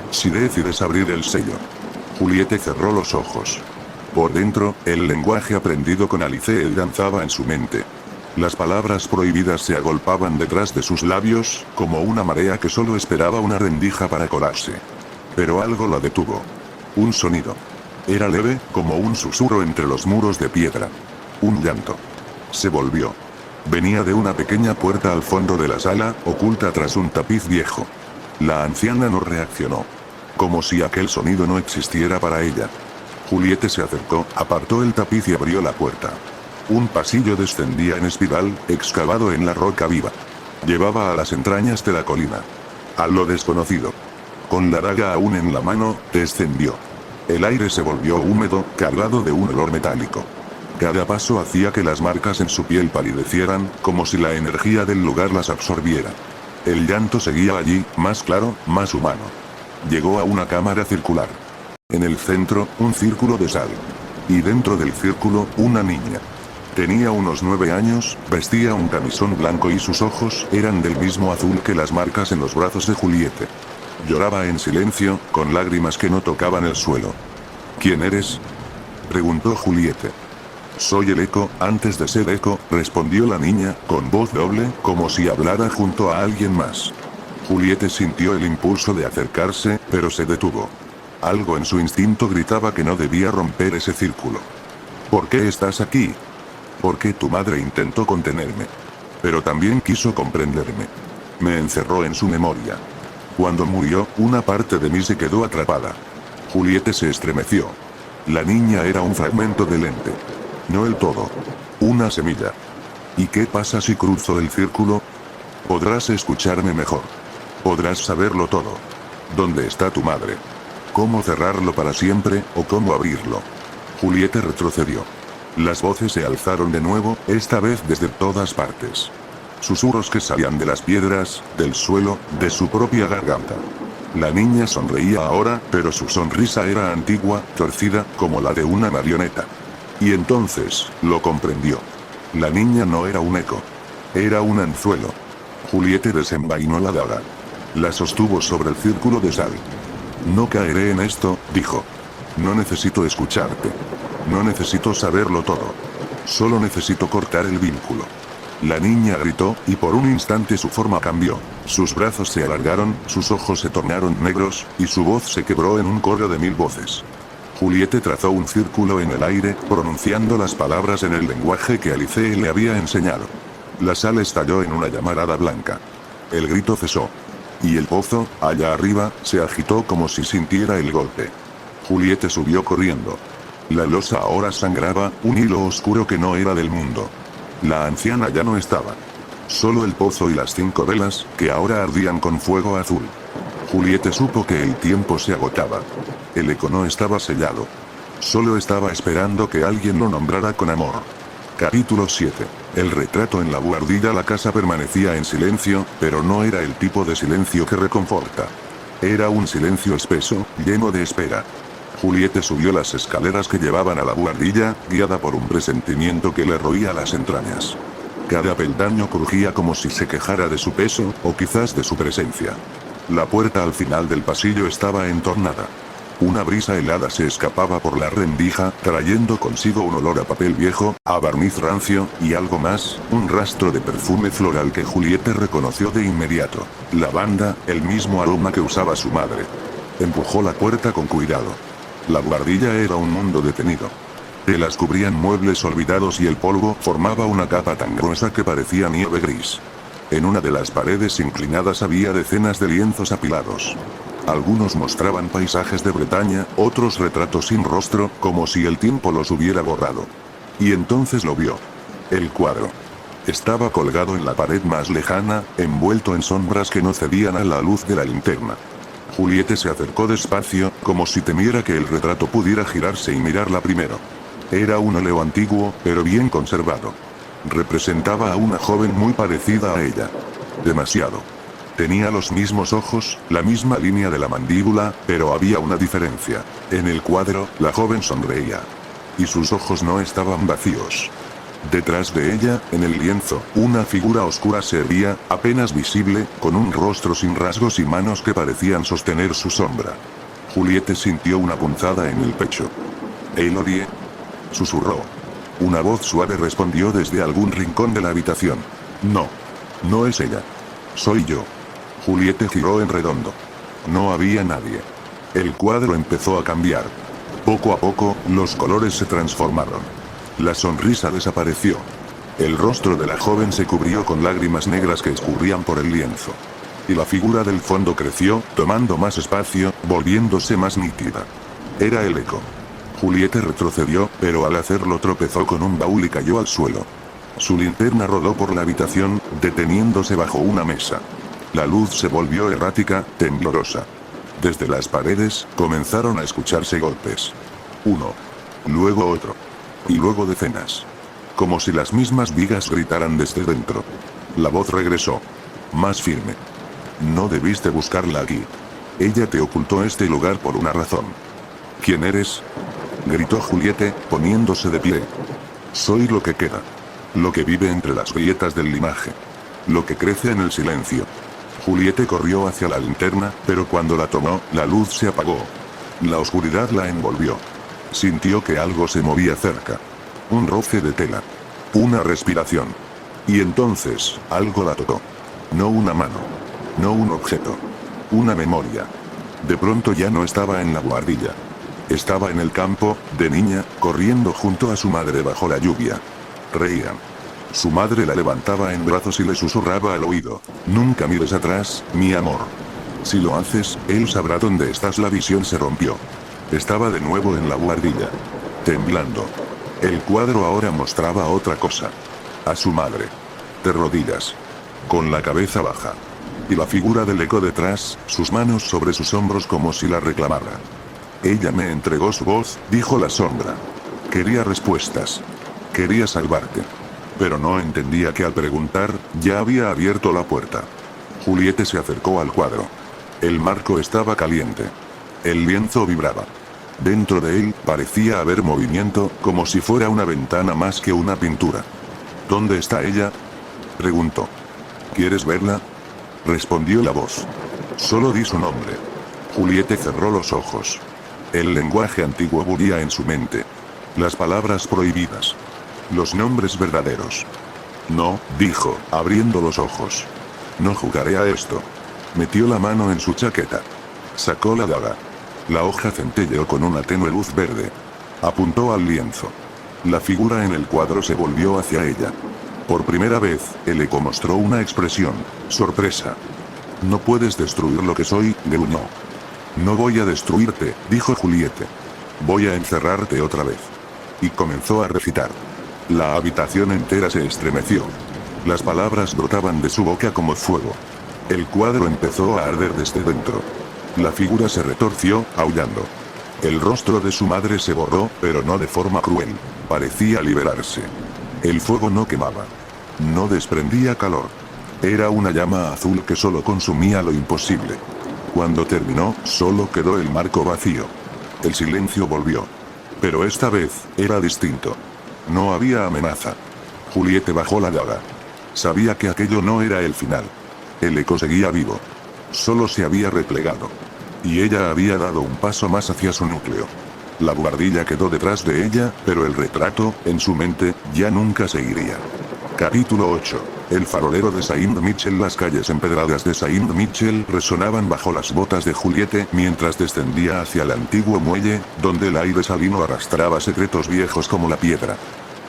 Si decides abrir el sello. Juliette cerró los ojos. Por dentro, el lenguaje aprendido con Alice danzaba en su mente. Las palabras prohibidas se agolpaban detrás de sus labios, como una marea que solo esperaba una rendija para colarse. Pero algo la detuvo. Un sonido. Era leve, como un susurro entre los muros de piedra. Un llanto. Se volvió. Venía de una pequeña puerta al fondo de la sala, oculta tras un tapiz viejo. La anciana no reaccionó. Como si aquel sonido no existiera para ella. Juliette se acercó, apartó el tapiz y abrió la puerta. Un pasillo descendía en espiral, excavado en la roca viva. Llevaba a las entrañas de la colina. A lo desconocido. Con la daga aún en la mano, descendió. El aire se volvió húmedo, cargado de un olor metálico. Cada paso hacía que las marcas en su piel palidecieran, como si la energía del lugar las absorbiera. El llanto seguía allí, más claro, más humano. Llegó a una cámara circular. En el centro, un círculo de sal. Y dentro del círculo, una niña. Tenía unos 9 años, vestía un camisón blanco y sus ojos eran del mismo azul que las marcas en los brazos de Juliette. Lloraba en silencio, con lágrimas que no tocaban el suelo. ¿Quién eres? Preguntó Juliette. Soy el eco, antes de ser eco, respondió la niña, con voz doble, como si hablara junto a alguien más. Juliette sintió el impulso de acercarse, pero se detuvo. Algo en su instinto gritaba que no debía romper ese círculo. ¿Por qué estás aquí? ¿Por qué tu madre intentó contenerme? Pero también quiso comprenderme. Me encerró en su memoria. Cuando murió, una parte de mí se quedó atrapada. Juliette se estremeció. La niña era un fragmento del ente. No el todo. Una semilla. ¿Y qué pasa si cruzo el círculo? Podrás escucharme mejor. Podrás saberlo todo. ¿Dónde está tu madre? ¿Cómo cerrarlo para siempre, o cómo abrirlo? Juliette retrocedió. Las voces se alzaron de nuevo, esta vez desde todas partes. Susurros que salían de las piedras, del suelo, de su propia garganta. La niña sonreía ahora, pero su sonrisa era antigua, torcida, como la de una marioneta. Y entonces, lo comprendió. La niña no era un eco. Era un anzuelo. Juliette desenvainó la daga. La sostuvo sobre el círculo de sal. No caeré en esto, dijo. No necesito escucharte. No necesito saberlo todo. Solo necesito cortar el vínculo. La niña gritó, y por un instante su forma cambió. Sus brazos se alargaron, sus ojos se tornaron negros, y su voz se quebró en un coro de 1000 voces. Juliette trazó un círculo en el aire, pronunciando las palabras en el lenguaje que Alice le había enseñado. La sal estalló en una llamarada blanca. El grito cesó. Y el pozo, allá arriba, se agitó como si sintiera el golpe. Juliette subió corriendo. La losa ahora sangraba, un hilo oscuro que no era del mundo. La anciana ya no estaba. Solo el pozo y las 5 velas, que ahora ardían con fuego azul. Juliette supo que el tiempo se agotaba. El eco no estaba sellado. Solo estaba esperando que alguien lo nombrara con amor. Capítulo 7. El retrato en la buhardilla. La casa permanecía en silencio, pero no era el tipo de silencio que reconforta. Era un silencio espeso, lleno de espera. Juliette subió las escaleras que llevaban a la buhardilla, guiada por un presentimiento que le roía las entrañas. Cada peldaño crujía como si se quejara de su peso, o quizás de su presencia. La puerta al final del pasillo estaba entornada. Una brisa helada se escapaba por la rendija, trayendo consigo un olor a papel viejo, a barniz rancio, y algo más, un rastro de perfume floral que Juliette reconoció de inmediato. Lavanda, el mismo aroma que usaba su madre. Empujó la puerta con cuidado. La buhardilla era un mundo detenido. Telas cubrían muebles olvidados y el polvo formaba una capa tan gruesa que parecía nieve gris. En una de las paredes inclinadas había decenas de lienzos apilados. Algunos mostraban paisajes de Bretaña, otros retratos sin rostro, como si el tiempo los hubiera borrado. Y entonces lo vio. El cuadro. Estaba colgado en la pared más lejana, envuelto en sombras que no cedían a la luz de la linterna. Juliette se acercó despacio, como si temiera que el retrato pudiera girarse y mirarla primero. Era un óleo antiguo, pero bien conservado. Representaba a una joven muy parecida a ella. Demasiado. Tenía los mismos ojos, la misma línea de la mandíbula, pero había una diferencia. En el cuadro, la joven sonreía. Y sus ojos no estaban vacíos. Detrás de ella, en el lienzo, una figura oscura se erguía, apenas visible, con un rostro sin rasgos y manos que parecían sostener su sombra. Juliette sintió una punzada en el pecho. «Elodie», susurró. Una voz suave respondió desde algún rincón de la habitación. «No. No es ella. Soy yo». Juliette giró en redondo. No había nadie. El cuadro empezó a cambiar. Poco a poco, los colores se transformaron. La sonrisa desapareció. El rostro de la joven se cubrió con lágrimas negras que escurrían por el lienzo. Y la figura del fondo creció, tomando más espacio, volviéndose más nítida. Era el eco. Juliette retrocedió, pero al hacerlo tropezó con un baúl y cayó al suelo. Su linterna rodó por la habitación, deteniéndose bajo una mesa. La luz se volvió errática, temblorosa. Desde las paredes, comenzaron a escucharse golpes. Uno. Luego otro. Y luego decenas. Como si las mismas vigas gritaran desde dentro. La voz regresó. Más firme. No debiste buscarla aquí. Ella te ocultó este lugar por una razón. ¿Quién eres?, gritó Juliette, poniéndose de pie. Soy lo que queda. Lo que vive entre las grietas del limaje. Lo que crece en el silencio. Juliette corrió hacia la linterna, pero cuando la tomó, la luz se apagó. La oscuridad la envolvió. Sintió que algo se movía cerca. Un roce de tela. Una respiración. Y entonces, algo la tocó. No una mano. No un objeto. Una memoria. De pronto ya no estaba en la buhardilla. Estaba en el campo, de niña, corriendo junto a su madre bajo la lluvia. Reían. Su madre la levantaba en brazos y le susurraba al oído: nunca mires atrás, mi amor. Si lo haces, él sabrá dónde estás. La visión se rompió. Estaba de nuevo en la buhardilla. Temblando. El cuadro ahora mostraba otra cosa. A su madre. De rodillas. Con la cabeza baja. Y la figura del eco detrás, sus manos sobre sus hombros como si la reclamara. Ella me entregó su voz, dijo la sombra. Quería respuestas. Quería salvarte. Pero no entendía que al preguntar, ya había abierto la puerta. Juliette se acercó al cuadro. El marco estaba caliente. El lienzo vibraba. Dentro de él, parecía haber movimiento, como si fuera una ventana más que una pintura. ¿Dónde está ella?, preguntó. ¿Quieres verla?, respondió la voz. Solo di su nombre. Juliette cerró los ojos. El lenguaje antiguo bullía en su mente. Las palabras prohibidas. Los nombres verdaderos. No, dijo, abriendo los ojos. No jugaré a esto. Metió la mano en su chaqueta. Sacó la daga. La hoja centelleó con una tenue luz verde. Apuntó al lienzo. La figura en el cuadro se volvió hacia ella. Por primera vez, el eco mostró una expresión: sorpresa. No puedes destruir lo que soy, gruñó. No voy a destruirte, dijo Juliette. Voy a encerrarte otra vez. Y comenzó a recitar. La habitación entera se estremeció. Las palabras brotaban de su boca como fuego. El cuadro empezó a arder desde dentro. La figura se retorció, aullando. El rostro de su madre se borró, pero no de forma cruel. Parecía liberarse. El fuego no quemaba. No desprendía calor. Era una llama azul que solo consumía lo imposible. Cuando terminó, solo quedó el marco vacío. El silencio volvió. Pero esta vez, era distinto. No había amenaza. Juliette bajó la daga. Sabía que aquello no era el final. El eco seguía vivo. Solo se había replegado. Y ella había dado un paso más hacia su núcleo. La buhardilla quedó detrás de ella, pero el retrato, en su mente, ya nunca seguiría. Capítulo 8. El farolero de Saint-Michel. Las calles empedradas de Saint-Michel resonaban bajo las botas de Juliette mientras descendía hacia el antiguo muelle, donde el aire salino arrastraba secretos viejos como la piedra.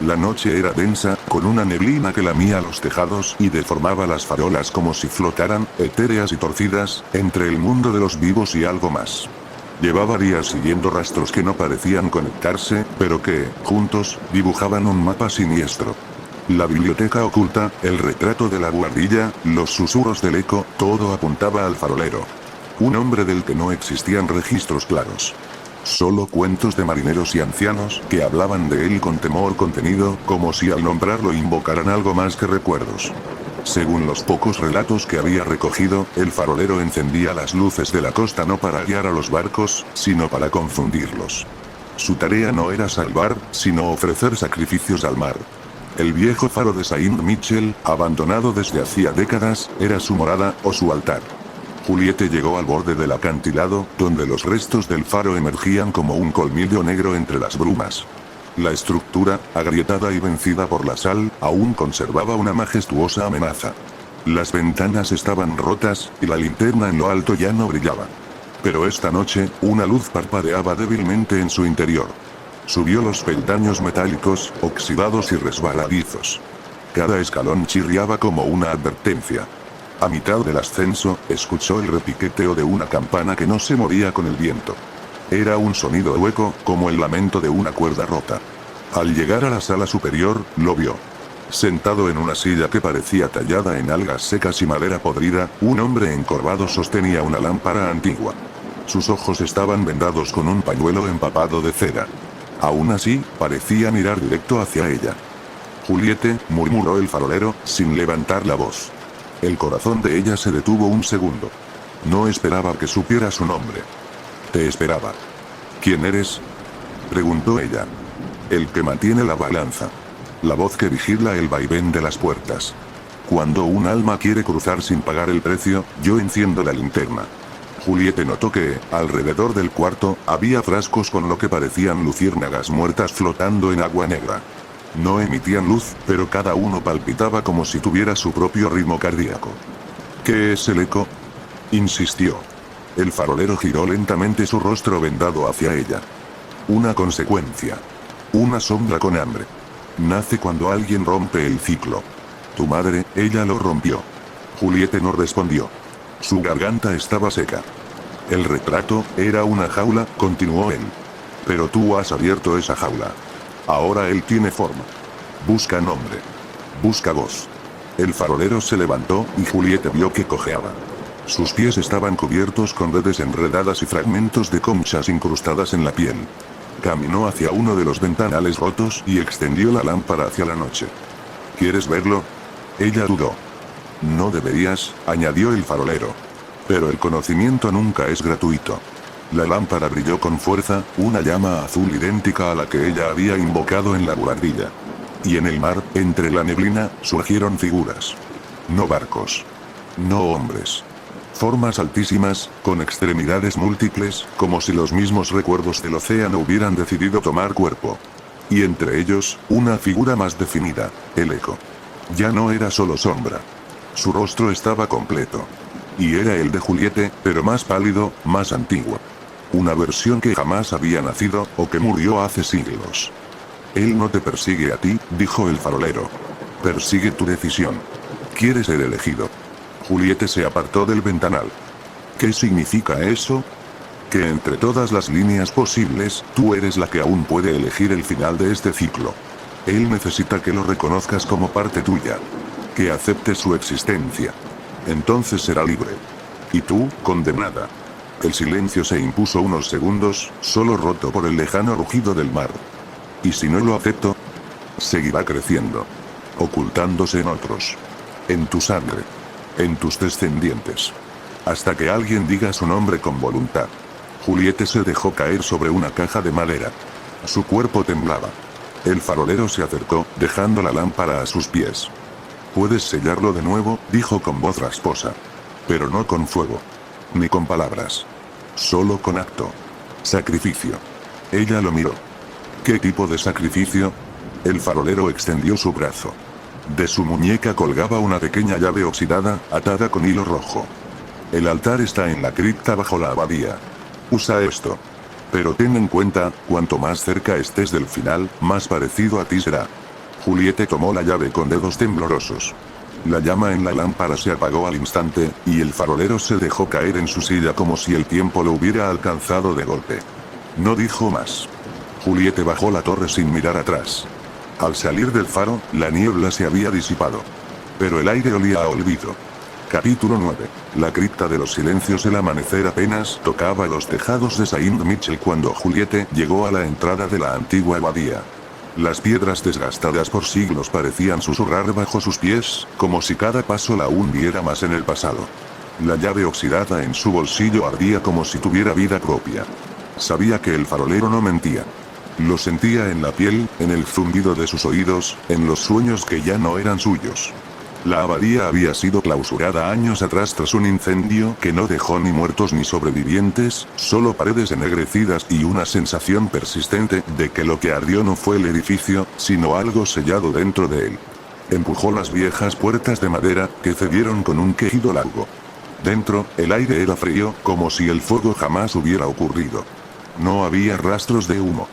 La noche era densa, con una neblina que lamía los tejados y deformaba las farolas como si flotaran, etéreas y torcidas, entre el mundo de los vivos y algo más. Llevaba días siguiendo rastros que no parecían conectarse, pero que, juntos, dibujaban un mapa siniestro. La biblioteca oculta, el retrato de la buhardilla, los susurros del eco, todo apuntaba al farolero. Un hombre del que no existían registros claros. Solo cuentos de marineros y ancianos que hablaban de él con temor contenido, como si al nombrarlo invocaran algo más que recuerdos. Según los pocos relatos que había recogido, el farolero encendía las luces de la costa no para guiar a los barcos, sino para confundirlos. Su tarea no era salvar, sino ofrecer sacrificios al mar. El viejo faro de Saint-Michel, abandonado desde hacía décadas, era su morada, o su altar. Juliette llegó al borde del acantilado, donde los restos del faro emergían como un colmillo negro entre las brumas. La estructura, agrietada y vencida por la sal, aún conservaba una majestuosa amenaza. Las ventanas estaban rotas, y la linterna en lo alto ya no brillaba. Pero esta noche, una luz parpadeaba débilmente en su interior. Subió los peldaños metálicos, oxidados y resbaladizos. Cada escalón chirriaba como una advertencia. A mitad del ascenso, escuchó el repiqueteo de una campana que no se movía con el viento. Era un sonido hueco, como el lamento de una cuerda rota. Al llegar a la sala superior, lo vio. Sentado en una silla que parecía tallada en algas secas y madera podrida, un hombre encorvado sostenía una lámpara antigua. Sus ojos estaban vendados con un pañuelo empapado de cera. Aún así, parecía mirar directo hacia ella. Juliette, murmuró el farolero, sin levantar la voz. El corazón de ella se detuvo un segundo. No esperaba que supiera su nombre. Te esperaba. ¿Quién eres?, preguntó ella. El que mantiene la balanza. La voz que vigila el vaivén de las puertas. Cuando un alma quiere cruzar sin pagar el precio, yo enciendo la linterna. Juliette notó que, alrededor del cuarto, había frascos con lo que parecían luciérnagas muertas flotando en agua negra. No emitían luz, pero cada uno palpitaba como si tuviera su propio ritmo cardíaco. ¿Qué es el eco?, insistió. El farolero giró lentamente su rostro vendado hacia ella. Una consecuencia. Una sombra con hambre. Nace cuando alguien rompe el ciclo. Tu madre, ella lo rompió. Juliette no respondió. Su garganta estaba seca. El retrato, era una jaula, continuó él. Pero tú has abierto esa jaula. Ahora él tiene forma. Busca nombre. Busca voz. El farolero se levantó, y Juliette vio que cojeaba. Sus pies estaban cubiertos con redes enredadas y fragmentos de conchas incrustadas en la piel. Caminó hacia uno de los ventanales rotos y extendió la lámpara hacia la noche. ¿Quieres verlo? Ella dudó. No deberías, añadió el farolero. Pero el conocimiento nunca es gratuito. La lámpara brilló con fuerza, una llama azul idéntica a la que ella había invocado en la buhardilla. Y en el mar, entre la neblina, surgieron figuras. No barcos. No hombres. Formas altísimas, con extremidades múltiples, como si los mismos recuerdos del océano hubieran decidido tomar cuerpo. Y entre ellos, una figura más definida, el eco. Ya no era solo sombra. Su rostro estaba completo. Y era el de Juliette, pero más pálido, más antiguo. Una versión que jamás había nacido, o que murió hace siglos. Él no te persigue a ti, dijo el farolero. Persigue tu decisión. Quiere ser elegido. Juliette se apartó del ventanal. ¿Qué significa eso? Que entre todas las líneas posibles, tú eres la que aún puede elegir el final de este ciclo. Él necesita que lo reconozcas como parte tuya. Que aceptes su existencia. Entonces será libre. Y tú, condenada. El silencio se impuso unos segundos, solo roto por el lejano rugido del mar. ¿Y si no lo acepto? Seguirá creciendo. Ocultándose en otros. En tu sangre. En tus descendientes. Hasta que alguien diga su nombre con voluntad. Juliette se dejó caer sobre una caja de madera. Su cuerpo temblaba. El farolero se acercó, dejando la lámpara a sus pies. Puedes sellarlo de nuevo, dijo con voz rasposa. Pero no con fuego. Ni con palabras. Solo con acto. Sacrificio. Ella lo miró. ¿Qué tipo de sacrificio? El farolero extendió su brazo. De su muñeca colgaba una pequeña llave oxidada, atada con hilo rojo. El altar está en la cripta bajo la abadía. Usa esto. Pero ten en cuenta, cuanto más cerca estés del final, más parecido a ti será. Juliette tomó la llave con dedos temblorosos. La llama en la lámpara se apagó al instante, y el farolero se dejó caer en su silla como si el tiempo lo hubiera alcanzado de golpe. No dijo más. Juliette bajó la torre sin mirar atrás. Al salir del faro, la niebla se había disipado. Pero el aire olía a olvido. Capítulo 9. La cripta de los silencios. El amanecer apenas tocaba los tejados de Saint-Michel cuando Juliette llegó a la entrada de la antigua abadía. Las piedras desgastadas por siglos parecían susurrar bajo sus pies, como si cada paso la hundiera más en el pasado. La llave oxidada en su bolsillo ardía como si tuviera vida propia. Sabía que el farolero no mentía. Lo sentía en la piel, en el zumbido de sus oídos, en los sueños que ya no eran suyos. La abadía había sido clausurada años atrás tras un incendio que no dejó ni muertos ni sobrevivientes, solo paredes ennegrecidas y una sensación persistente de que lo que ardió no fue el edificio, sino algo sellado dentro de él. Empujó las viejas puertas de madera, que cedieron con un quejido largo. Dentro, el aire era frío, como si el fuego jamás hubiera ocurrido. No había rastros de humo.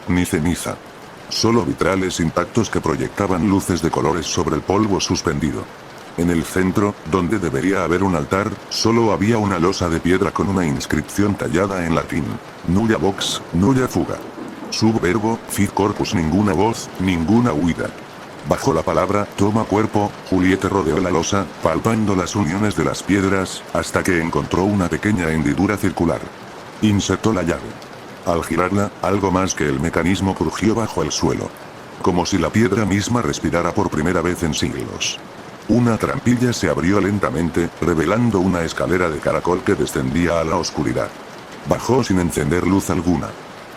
Ni ceniza. Solo vitrales intactos que proyectaban luces de colores sobre el polvo suspendido. En el centro, donde debería haber un altar, solo había una losa de piedra con una inscripción tallada en latín. Nulla vox, nulla fuga. Subverbo, fit corpus. Ninguna voz, ninguna huida. Bajo la palabra, toma cuerpo, Juliette rodeó la losa, palpando las uniones de las piedras, hasta que encontró una pequeña hendidura circular. Insertó la llave. Al girarla, algo más que el mecanismo crujió bajo el suelo. Como si la piedra misma respirara por primera vez en siglos. Una trampilla se abrió lentamente, revelando una escalera de caracol que descendía a la oscuridad. Bajó sin encender luz alguna.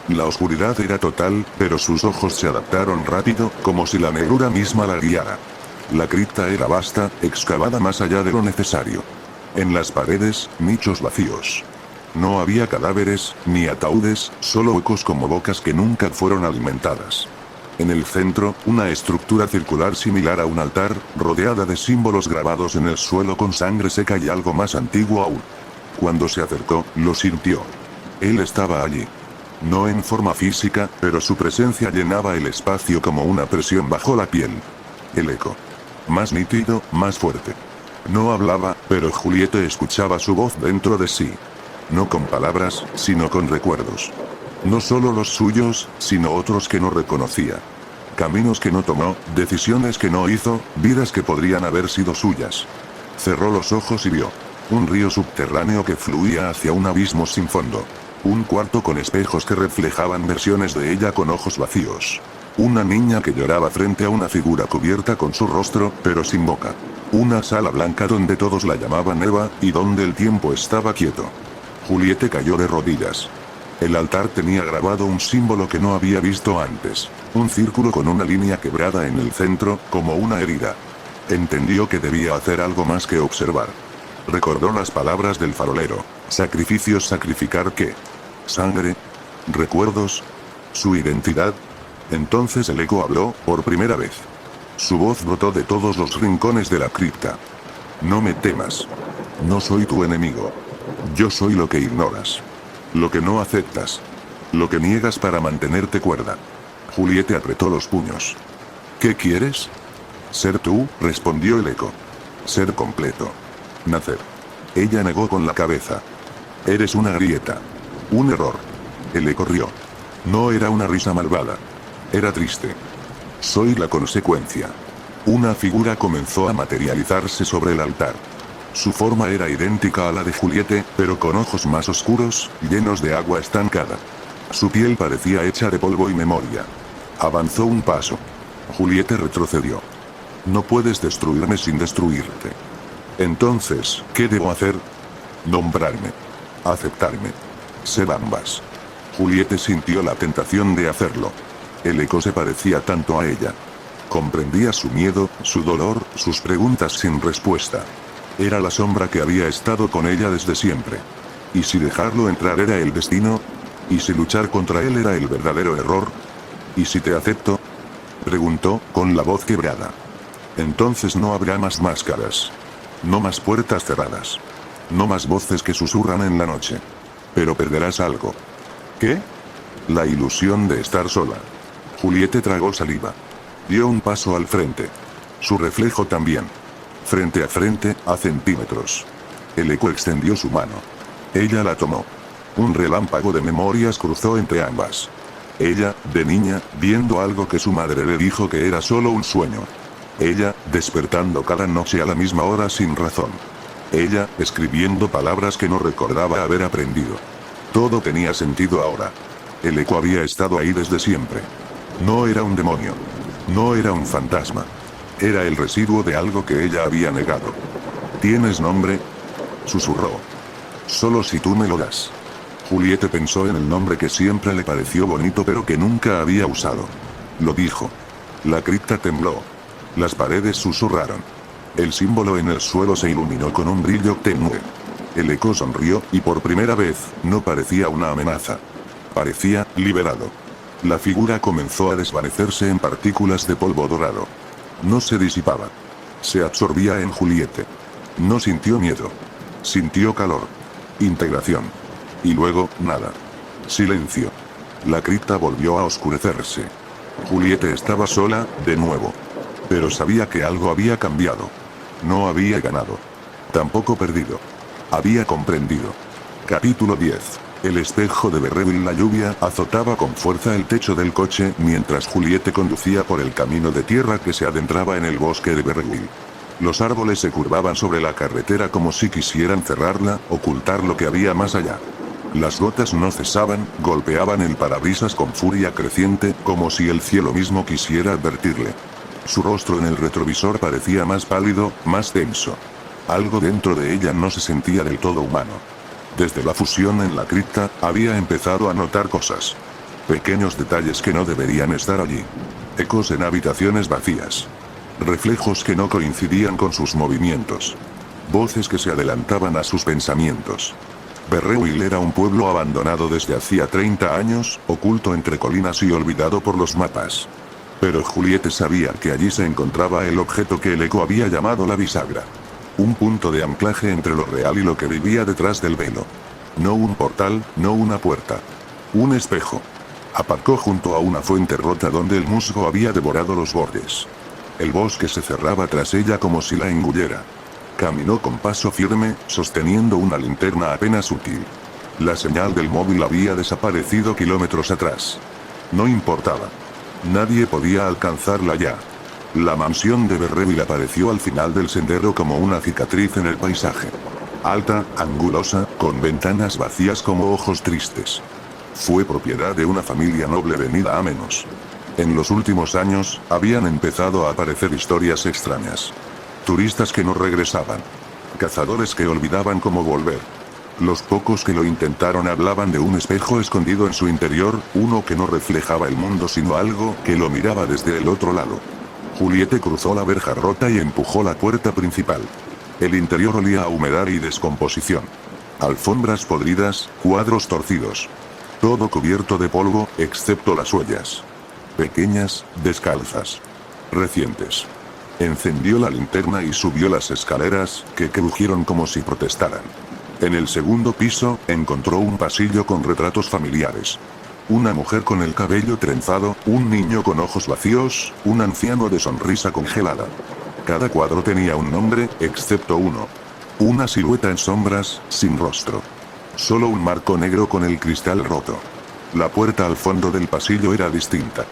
La oscuridad era total, pero sus ojos se adaptaron rápido, como si la negrura misma la guiara. La cripta era vasta, excavada más allá de lo necesario. En las paredes, nichos vacíos. No había cadáveres, ni ataúdes, solo huecos como bocas que nunca fueron alimentadas. En el centro, una estructura circular similar a un altar, rodeada de símbolos grabados en el suelo con sangre seca y algo más antiguo aún. Cuando se acercó, lo sintió. Él estaba allí. No en forma física, pero su presencia llenaba el espacio como una presión bajo la piel. El eco. Más nítido, más fuerte. No hablaba, pero Juliette escuchaba su voz dentro de sí. No con palabras, sino con recuerdos. No solo los suyos, sino otros que no reconocía. Caminos que no tomó, decisiones que no hizo, vidas que podrían haber sido suyas. Cerró los ojos y vio un río subterráneo que fluía hacia un abismo sin fondo. Un cuarto con espejos que reflejaban versiones de ella con ojos vacíos. Una niña que lloraba frente a una figura cubierta con su rostro, pero sin boca. Una sala blanca donde todos la llamaban Eva, y donde el tiempo estaba quieto. Juliette cayó de rodillas. El altar tenía grabado un símbolo que no había visto antes. Un círculo con una línea quebrada en el centro, como una herida. Entendió que debía hacer algo más que observar. Recordó las palabras del farolero. Sacrificios, sacrificar qué. Sangre. Recuerdos. Su identidad. Entonces el eco habló, por primera vez. Su voz brotó de todos los rincones de la cripta. No me temas. No soy tu enemigo. Yo soy lo que ignoras. Lo que no aceptas. Lo que niegas para mantenerte cuerda. Juliette apretó los puños. ¿Qué quieres? Ser tú, respondió el eco. Ser completo. Nacer. Ella negó con la cabeza. Eres una grieta. Un error. El eco rió. No era una risa malvada. Era triste. Soy la consecuencia. Una figura comenzó a materializarse sobre el altar. Su forma era idéntica a la de Juliette, pero con ojos más oscuros, llenos de agua estancada. Su piel parecía hecha de polvo y memoria. Avanzó un paso. Juliette retrocedió. No puedes destruirme sin destruirte. Entonces, ¿qué debo hacer? Nombrarme. Aceptarme. Ser ambas. Juliette sintió la tentación de hacerlo. El eco se parecía tanto a ella. Comprendía su miedo, su dolor, sus preguntas sin respuesta. Era la sombra que había estado con ella desde siempre. ¿Y si dejarlo entrar era el destino? ¿Y si luchar contra él era el verdadero error? ¿Y si te acepto? Preguntó, con la voz quebrada. Entonces no habrá más máscaras. No más puertas cerradas. No más voces que susurran en la noche. Pero perderás algo. ¿Qué? La ilusión de estar sola. Juliette tragó saliva. Dio un paso al frente. Su reflejo también. Frente a frente, a centímetros. El eco extendió su mano. Ella la tomó. Un relámpago de memorias cruzó entre ambas. Ella, de niña, viendo algo que su madre le dijo que era solo un sueño. Ella, despertando cada noche a la misma hora sin razón. Ella, escribiendo palabras que no recordaba haber aprendido. Todo tenía sentido ahora. El eco había estado ahí desde siempre. No era un demonio. No era un fantasma. Era el residuo de algo que ella había negado. ¿Tienes nombre? Susurró. Solo si tú me lo das. Juliette pensó en el nombre que siempre le pareció bonito pero que nunca había usado. Lo dijo. La cripta tembló. Las paredes susurraron. El símbolo en el suelo se iluminó con un brillo tenue. El eco sonrió, y por primera vez, no parecía una amenaza. Parecía, liberado. La figura comenzó a desvanecerse en partículas de polvo dorado. No se disipaba. Se absorbía en Juliette. No sintió miedo. Sintió calor. Integración. Y luego, nada. Silencio. La cripta volvió a oscurecerse. Juliette estaba sola, de nuevo. Pero sabía que algo había cambiado. No había ganado. Tampoco perdido. Había comprendido. Capítulo 10. El espejo de Berreville. La lluvia azotaba con fuerza el techo del coche mientras Juliette conducía por el camino de tierra que se adentraba en el bosque de Berreville. Los árboles se curvaban sobre la carretera como si quisieran cerrarla, ocultar lo que había más allá. Las gotas no cesaban, golpeaban el parabrisas con furia creciente, como si el cielo mismo quisiera advertirle. Su rostro en el retrovisor parecía más pálido, más denso. Algo dentro de ella no se sentía del todo humano. Desde la fusión en la cripta, había empezado a notar cosas. Pequeños detalles que no deberían estar allí. Ecos en habitaciones vacías. Reflejos que no coincidían con sus movimientos. Voces que se adelantaban a sus pensamientos. Berreville era un pueblo abandonado desde hacía 30 años, oculto entre colinas y olvidado por los mapas. Pero Juliette sabía que allí se encontraba el objeto que el eco había llamado la bisagra. Un punto de anclaje entre lo real y lo que vivía detrás del velo. No un portal, no una puerta. Un espejo. Aparcó junto a una fuente rota donde el musgo había devorado los bordes. El bosque se cerraba tras ella como si la engullera. Caminó con paso firme, sosteniendo una linterna apenas útil. La señal del móvil había desaparecido kilómetros atrás. No importaba. Nadie podía alcanzarla ya. La mansión de Berreville apareció al final del sendero como una cicatriz en el paisaje. Alta, angulosa, con ventanas vacías como ojos tristes. Fue propiedad de una familia noble venida a menos. En los últimos años, habían empezado a aparecer historias extrañas. Turistas que no regresaban. Cazadores que olvidaban cómo volver. Los pocos que lo intentaron hablaban de un espejo escondido en su interior, uno que no reflejaba el mundo sino algo que lo miraba desde el otro lado. Juliette cruzó la verja rota y empujó la puerta principal. El interior olía a humedad y descomposición. Alfombras podridas, cuadros torcidos. Todo cubierto de polvo, excepto las huellas. Pequeñas, descalzas. Recientes. Encendió la linterna y subió las escaleras, que crujieron como si protestaran. En el segundo piso, encontró un pasillo con retratos familiares. Una mujer con el cabello trenzado, un niño con ojos vacíos, un anciano de sonrisa congelada. Cada cuadro tenía un nombre, excepto uno. Una silueta en sombras, sin rostro. Solo un marco negro con el cristal roto. La puerta al fondo del pasillo era distinta.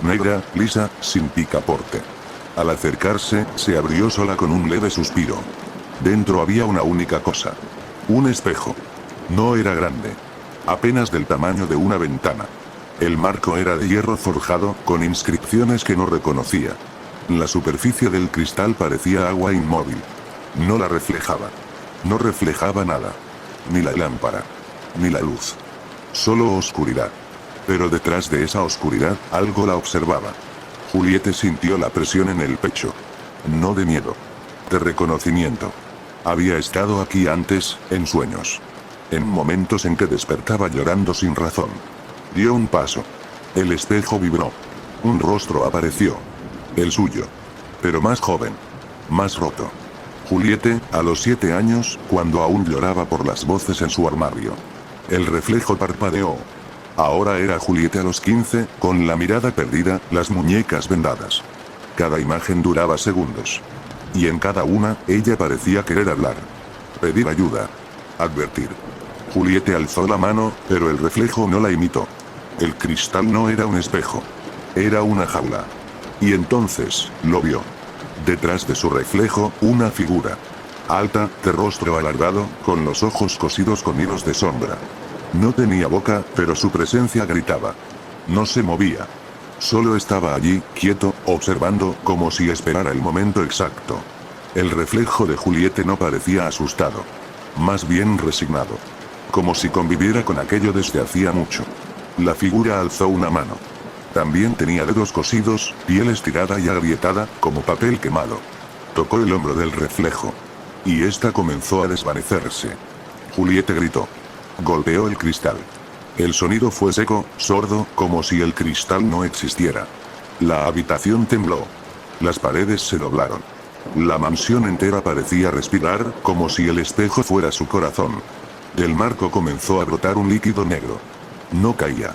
Negra, lisa, sin picaporte. Al acercarse, se abrió sola con un leve suspiro. Dentro había una única cosa. Un espejo. No era grande. Apenas del tamaño de una ventana. El marco era de hierro forjado, con inscripciones que no reconocía. La superficie del cristal parecía agua inmóvil. No la reflejaba. No reflejaba nada. Ni la lámpara. Ni la luz. Solo oscuridad. Pero detrás de esa oscuridad, algo la observaba. Juliette sintió la presión en el pecho. No de miedo. De reconocimiento. Había estado aquí antes, en sueños. En momentos en que despertaba llorando sin razón. Dio un paso. El espejo vibró. Un rostro apareció. El suyo. Pero más joven. Más roto. Juliette, a los 7 años, cuando aún lloraba por las voces en su armario. El reflejo parpadeó. Ahora era Juliette a los 15, con la mirada perdida, las muñecas vendadas. Cada imagen duraba segundos. Y en cada una, ella parecía querer hablar. Pedir ayuda. Advertir. Juliette alzó la mano, pero el reflejo no la imitó. El cristal no era un espejo. Era una jaula. Y entonces, lo vio. Detrás de su reflejo, una figura. Alta, de rostro alargado, con los ojos cosidos con hilos de sombra. No tenía boca, pero su presencia gritaba. No se movía. Solo estaba allí, quieto, observando, como si esperara el momento exacto. El reflejo de Juliette no parecía asustado. Más bien resignado. Como si conviviera con aquello desde hacía mucho. La figura alzó una mano. También tenía dedos cosidos, piel estirada y agrietada, como papel quemado. Tocó el hombro del reflejo. Y ésta comenzó a desvanecerse. Juliette gritó. Golpeó el cristal. El sonido fue seco, sordo, como si el cristal no existiera. La habitación tembló. Las paredes se doblaron. La mansión entera parecía respirar, como si el espejo fuera su corazón. Del marco comenzó a brotar un líquido negro. No caía.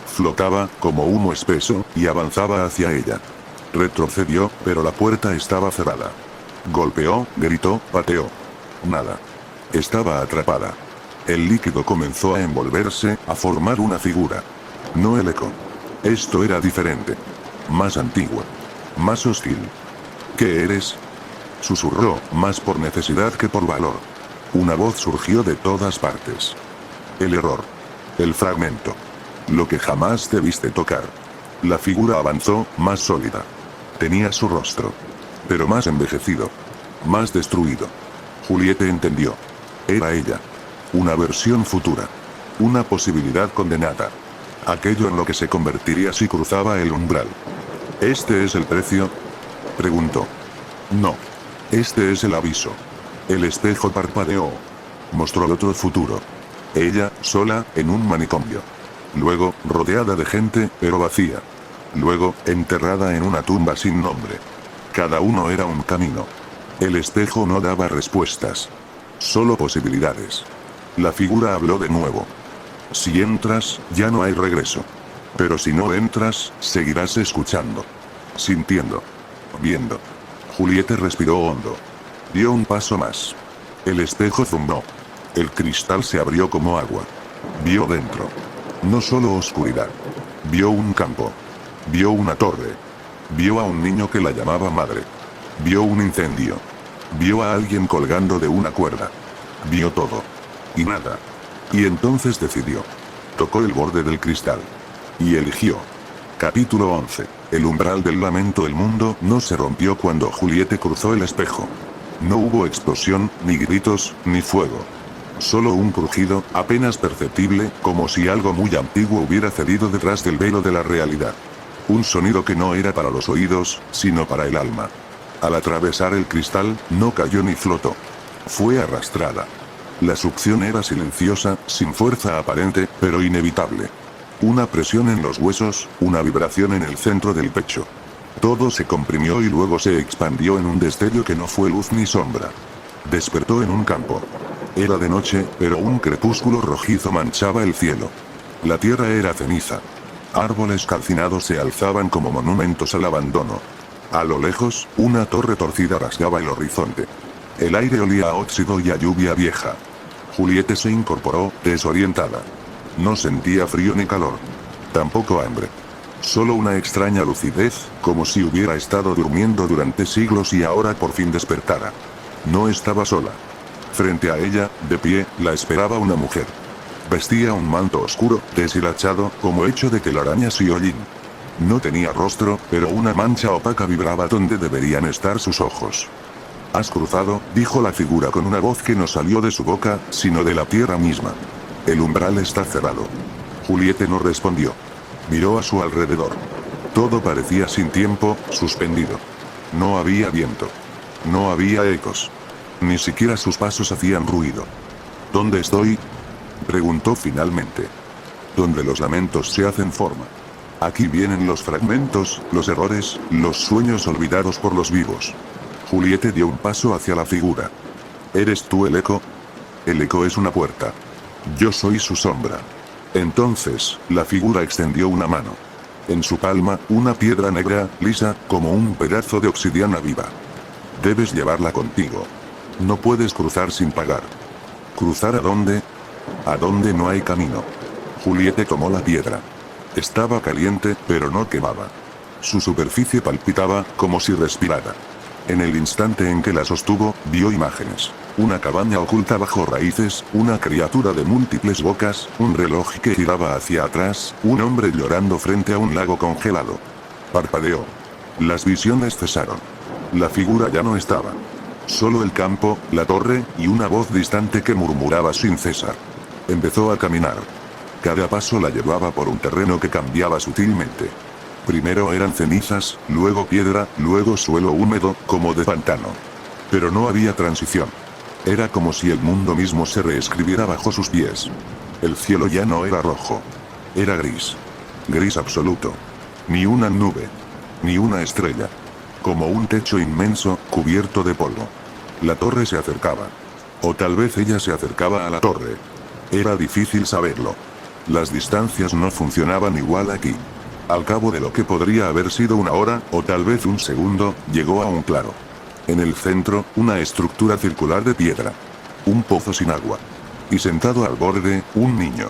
Flotaba, como humo espeso, y avanzaba hacia ella. Retrocedió, pero la puerta estaba cerrada. Golpeó, gritó, pateó. Nada. Estaba atrapada. El líquido comenzó a envolverse, a formar una figura. No el eco. Esto era diferente. Más antigua. Más hostil. ¿Qué eres? Susurró, más por necesidad que por valor. Una voz surgió de todas partes. El error. El fragmento. Lo que jamás debiste tocar. La figura avanzó, más sólida. Tenía su rostro. Pero más envejecido. Más destruido. Juliette entendió. Era ella. Una versión futura. Una posibilidad condenada. Aquello en lo que se convertiría si cruzaba el umbral. ¿Este es el precio? Preguntó. No. Este es el aviso. El espejo parpadeó. Mostró otro futuro. Ella, sola, en un manicomio. Luego, rodeada de gente, pero vacía. Luego, enterrada en una tumba sin nombre. Cada uno era un camino. El espejo no daba respuestas. Solo posibilidades. La figura habló de nuevo. Si entras, ya no hay regreso. Pero si no entras, seguirás escuchando. Sintiendo. Viendo. Juliette respiró hondo. Dio un paso más. El espejo zumbó. El cristal se abrió como agua. Vio dentro. No solo oscuridad. Vio un campo. Vio una torre. Vio a un niño que la llamaba madre. Vio un incendio. Vio a alguien colgando de una cuerda. Vio todo. Y nada. Y entonces decidió. Tocó el borde del cristal. Y eligió. Capítulo 11. El umbral del lamento. El mundo no se rompió cuando Juliette cruzó el espejo. No hubo explosión, ni gritos, ni fuego. Solo un crujido, apenas perceptible, como si algo muy antiguo hubiera cedido detrás del velo de la realidad. Un sonido que no era para los oídos, sino para el alma. Al atravesar el cristal, no cayó ni flotó. Fue arrastrada. La succión era silenciosa, sin fuerza aparente, pero inevitable. Una presión en los huesos, una vibración en el centro del pecho. Todo se comprimió y luego se expandió en un destello que no fue luz ni sombra. Despertó en un campo. Era de noche, pero un crepúsculo rojizo manchaba el cielo. La tierra era ceniza. Árboles calcinados se alzaban como monumentos al abandono. A lo lejos, una torre torcida rasgaba el horizonte. El aire olía a óxido y a lluvia vieja. Juliette se incorporó, desorientada. No sentía frío ni calor. Tampoco hambre. Solo una extraña lucidez, como si hubiera estado durmiendo durante siglos y ahora por fin despertara. No estaba sola. Frente a ella, de pie, la esperaba una mujer. Vestía un manto oscuro, deshilachado, como hecho de telarañas y hollín. No tenía rostro, pero una mancha opaca vibraba donde deberían estar sus ojos. «Has cruzado», dijo la figura con una voz que no salió de su boca, sino de la tierra misma. «El umbral está cerrado». Juliette no respondió. Miró a su alrededor. Todo parecía sin tiempo, suspendido. No había viento. No había ecos. Ni siquiera sus pasos hacían ruido. «¿Dónde estoy?», preguntó finalmente. «Donde los lamentos se hacen forma. Aquí vienen los fragmentos, los errores, los sueños olvidados por los vivos». Juliette dio un paso hacia la figura. «¿Eres tú el eco?». «El eco es una puerta. Yo soy su sombra». Entonces, la figura extendió una mano. En su palma, una piedra negra, lisa, como un pedazo de obsidiana viva. «Debes llevarla contigo. No puedes cruzar sin pagar». «¿Cruzar a dónde?». «A donde no hay camino». Juliette tomó la piedra. Estaba caliente, pero no quemaba. Su superficie palpitaba, como si respirara. En el instante en que la sostuvo, vio imágenes. Una cabaña oculta bajo raíces, una criatura de múltiples bocas, un reloj que giraba hacia atrás, un hombre llorando frente a un lago congelado. Parpadeó. Las visiones cesaron. La figura ya no estaba. Solo el campo, la torre, y una voz distante que murmuraba sin cesar. Empezó a caminar. Cada paso la llevaba por un terreno que cambiaba sutilmente. Primero eran cenizas, luego piedra, luego suelo húmedo, como de pantano. Pero no había transición. Era como si el mundo mismo se reescribiera bajo sus pies. El cielo ya no era rojo. Era gris. Gris absoluto. Ni una nube. Ni una estrella. Como un techo inmenso, cubierto de polvo. La torre se acercaba. O tal vez ella se acercaba a la torre. Era difícil saberlo. Las distancias no funcionaban igual aquí. Al cabo de lo que podría haber sido una hora, o tal vez un segundo, llegó a un claro. En el centro, una estructura circular de piedra. Un pozo sin agua. Y sentado al borde, un niño.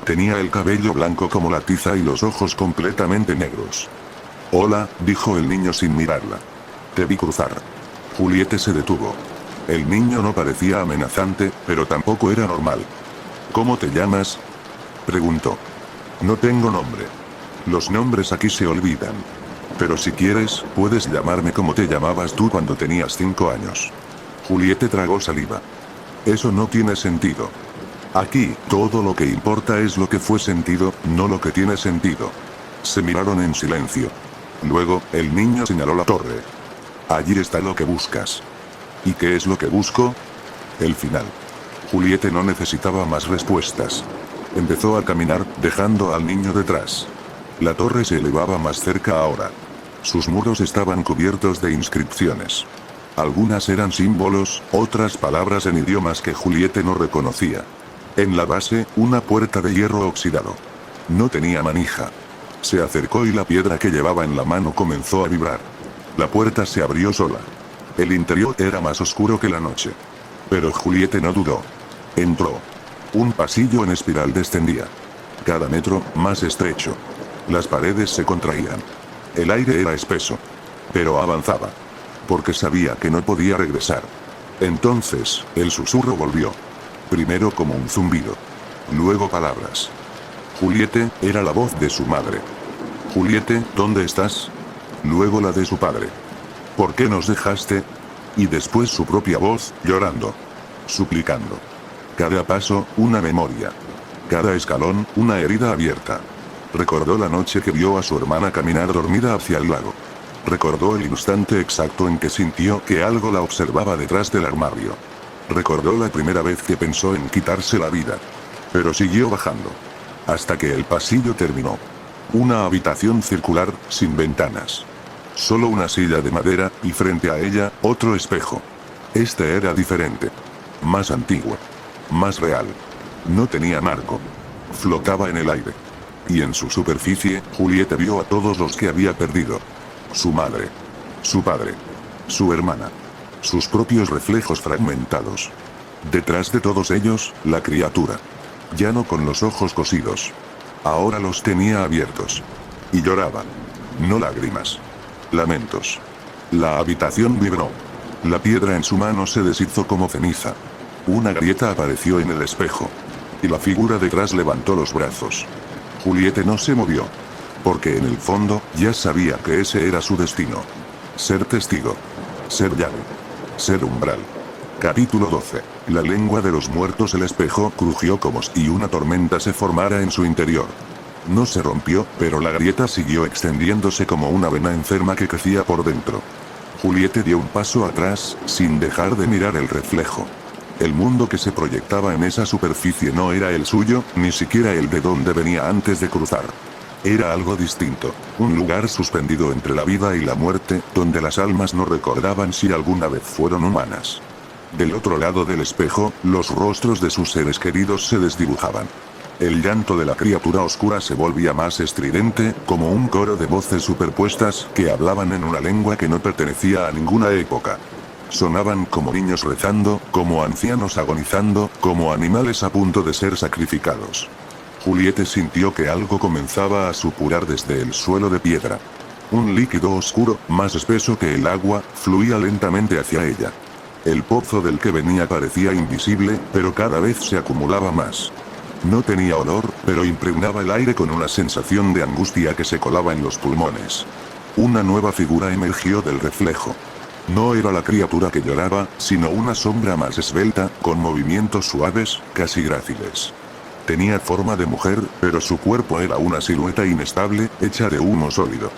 Tenía el cabello blanco como la tiza y los ojos completamente negros. «Hola», dijo el niño sin mirarla. «Te vi cruzar». Juliette se detuvo. El niño no parecía amenazante, pero tampoco era normal. «¿Cómo te llamas?», preguntó. «No tengo nombre. Los nombres aquí se olvidan. Pero si quieres, puedes llamarme como te llamabas tú cuando tenías 5 años». Juliette tragó saliva. «Eso no tiene sentido. Aquí, todo lo que importa es lo que fue sentido, no lo que tiene sentido». Se miraron en silencio. Luego, el niño señaló la torre. «Allí está lo que buscas». «¿Y qué es lo que busco?». «El final». Juliette no necesitaba más respuestas. Empezó a caminar, dejando al niño detrás. La torre se elevaba más cerca ahora. Sus muros estaban cubiertos de inscripciones. Algunas eran símbolos, otras palabras en idiomas que Juliette no reconocía. En la base, una puerta de hierro oxidado. No tenía manija. Se acercó y la piedra que llevaba en la mano comenzó a vibrar. La puerta se abrió sola. El interior era más oscuro que la noche. Pero Juliette no dudó. Entró. Un pasillo en espiral descendía. Cada metro, más estrecho. Las paredes se contraían. El aire era espeso. Pero avanzaba. Porque sabía que no podía regresar. Entonces, el susurro volvió. Primero como un zumbido. Luego palabras. Juliette, era la voz de su madre. Juliette, ¿dónde estás? Luego la de su padre. ¿Por qué nos dejaste? Y después su propia voz, llorando. Suplicando. Cada paso, una memoria. Cada escalón, una herida abierta. Recordó la noche que vio a su hermana caminar dormida hacia el lago. Recordó el instante exacto en que sintió que algo la observaba detrás del armario. Recordó la primera vez que pensó en quitarse la vida. Pero siguió bajando. Hasta que el pasillo terminó. Una habitación circular, sin ventanas. Solo una silla de madera, y frente a ella, otro espejo. Este era diferente. Más antiguo. Más real. No tenía marco. Flotaba en el aire. Y en su superficie, Juliette vio a todos los que había perdido. Su madre. Su padre. Su hermana. Sus propios reflejos fragmentados. Detrás de todos ellos, la criatura. Ya no con los ojos cosidos. Ahora los tenía abiertos. Y lloraba. No lágrimas. Lamentos. La habitación vibró. La piedra en su mano se deshizo como ceniza. Una grieta apareció en el espejo. Y la figura detrás levantó los brazos. Juliette no se movió. Porque en el fondo, ya sabía que ese era su destino. Ser testigo. Ser llave. Ser umbral. Capítulo 12. La lengua de los muertos. El espejo crujió como si una tormenta se formara en su interior. No se rompió, pero la grieta siguió extendiéndose como una vena enferma que crecía por dentro. Juliette dio un paso atrás, sin dejar de mirar el reflejo. El mundo que se proyectaba en esa superficie no era el suyo, ni siquiera el de donde venía antes de cruzar. Era algo distinto, un lugar suspendido entre la vida y la muerte, donde las almas no recordaban si alguna vez fueron humanas. Del otro lado del espejo, los rostros de sus seres queridos se desdibujaban. El llanto de la criatura oscura se volvía más estridente, como un coro de voces superpuestas que hablaban en una lengua que no pertenecía a ninguna época. Sonaban como niños rezando, como ancianos agonizando, como animales a punto de ser sacrificados. Juliette sintió que algo comenzaba a supurar desde el suelo de piedra. Un líquido oscuro, más espeso que el agua, fluía lentamente hacia ella. El pozo del que venía parecía invisible, pero cada vez se acumulaba más. No tenía olor, pero impregnaba el aire con una sensación de angustia que se colaba en los pulmones. Una nueva figura emergió del reflejo. No era la criatura que lloraba, sino una sombra más esbelta, con movimientos suaves, casi gráciles. Tenía forma de mujer, pero su cuerpo era una silueta inestable, hecha de humo sólido.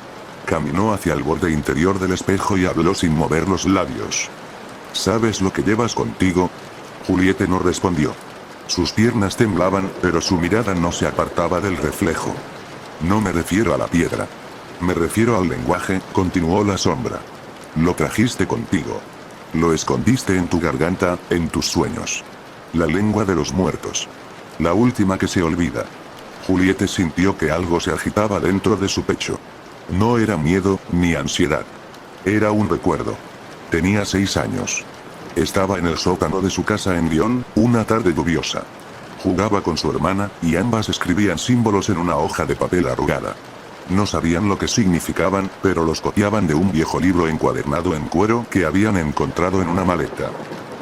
Caminó hacia el borde interior del espejo y habló sin mover los labios. ¿Sabes lo que llevas contigo? Juliette no respondió. Sus piernas temblaban, pero su mirada no se apartaba del reflejo. No me refiero a la piedra. Me refiero al lenguaje, continuó la sombra. Lo trajiste contigo. Lo escondiste en tu garganta, en tus sueños. La lengua de los muertos. La última que se olvida. Juliette sintió que algo se agitaba dentro de su pecho. No era miedo, ni ansiedad. Era un recuerdo. Tenía 6 años. Estaba en el sótano de su casa en Lyon, una tarde lluviosa. Jugaba con su hermana, y ambas escribían símbolos en una hoja de papel arrugada. No sabían lo que significaban, pero los copiaban de un viejo libro encuadernado en cuero que habían encontrado en una maleta.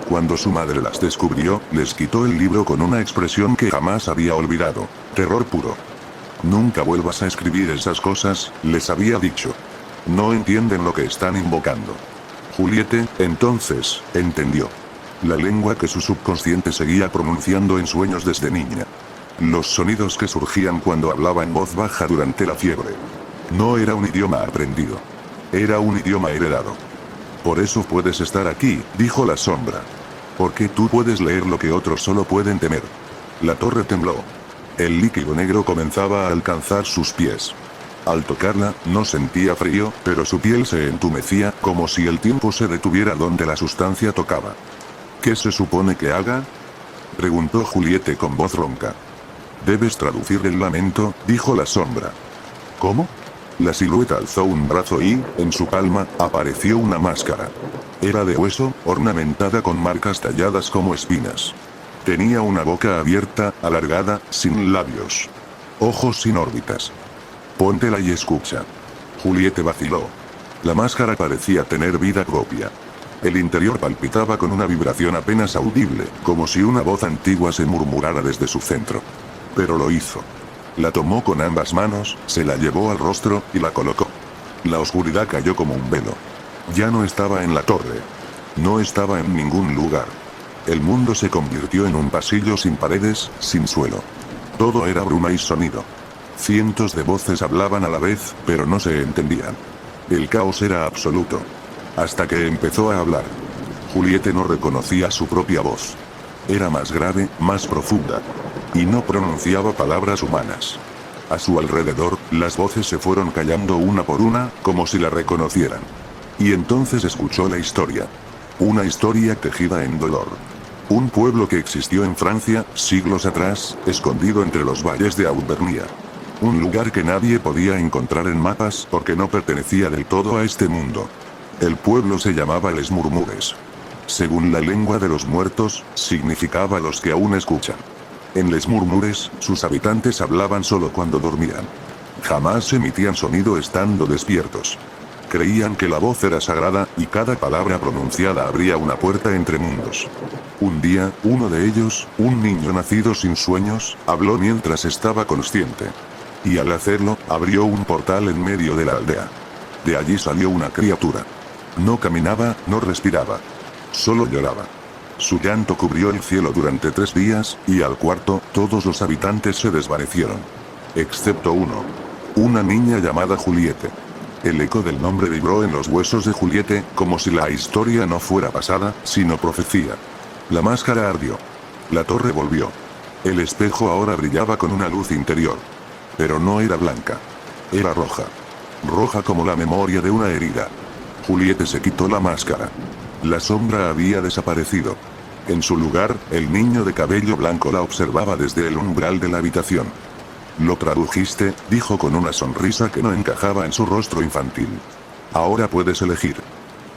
Cuando su madre las descubrió, les quitó el libro con una expresión que jamás había olvidado. Terror puro. Nunca vuelvas a escribir esas cosas, les había dicho. No entienden lo que están invocando. Juliette, entonces, entendió. La lengua que su subconsciente seguía pronunciando en sueños desde niña. Los sonidos que surgían cuando hablaba en voz baja durante la fiebre. No era un idioma aprendido. Era un idioma heredado. Por eso puedes estar aquí, dijo la sombra. Porque tú puedes leer lo que otros solo pueden temer. La torre tembló. El líquido negro comenzaba a alcanzar sus pies. Al tocarla, no sentía frío, pero su piel se entumecía, como si el tiempo se detuviera donde la sustancia tocaba. ¿Qué se supone que haga?, preguntó Juliette con voz ronca. Debes traducir el lamento, dijo la sombra. ¿Cómo? La silueta alzó un brazo y, en su palma, apareció una máscara. Era de hueso, ornamentada con marcas talladas como espinas. Tenía una boca abierta, alargada, sin labios. Ojos sin órbitas. Póntela y escucha. Juliette vaciló. La máscara parecía tener vida propia. El interior palpitaba con una vibración apenas audible, como si una voz antigua se murmurara desde su centro. Pero lo hizo. La tomó con ambas manos, se la llevó al rostro, y la colocó. La oscuridad cayó como un velo. Ya no estaba en la torre. No estaba en ningún lugar. El mundo se convirtió en un pasillo sin paredes, sin suelo. Todo era bruma y sonido. Cientos de voces hablaban a la vez, pero no se entendían. El caos era absoluto. Hasta que empezó a hablar. Juliette no reconocía su propia voz. Era más grave, más profunda. Y no pronunciaba palabras humanas. A su alrededor, las voces se fueron callando una por una, como si la reconocieran. Y entonces escuchó la historia. Una historia tejida en dolor. Un pueblo que existió en Francia, siglos atrás, escondido entre los valles de Auvernia. Un lugar que nadie podía encontrar en mapas porque no pertenecía del todo a este mundo. El pueblo se llamaba Les Murmures. Según la lengua de los muertos, significaba los que aún escuchan. En Les Murmures, sus habitantes hablaban solo cuando dormían. Jamás emitían sonido estando despiertos. Creían que la voz era sagrada, y cada palabra pronunciada abría una puerta entre mundos. Un día, uno de ellos, un niño nacido sin sueños, habló mientras estaba consciente. Y al hacerlo, abrió un portal en medio de la aldea. De allí salió una criatura. No caminaba, no respiraba. Solo lloraba. Su llanto cubrió el cielo durante 3 días, y al cuarto, todos los habitantes se desvanecieron. Excepto uno. Una niña llamada Juliette. El eco del nombre vibró en los huesos de Juliette, como si la historia no fuera pasada, sino profecía. La máscara ardió. La torre volvió. El espejo ahora brillaba con una luz interior. Pero no era blanca. Era roja. Roja como la memoria de una herida. Juliette se quitó la máscara. La sombra había desaparecido. En su lugar, el niño de cabello blanco la observaba desde el umbral de la habitación. Lo tradujiste, dijo con una sonrisa que no encajaba en su rostro infantil. Ahora puedes elegir.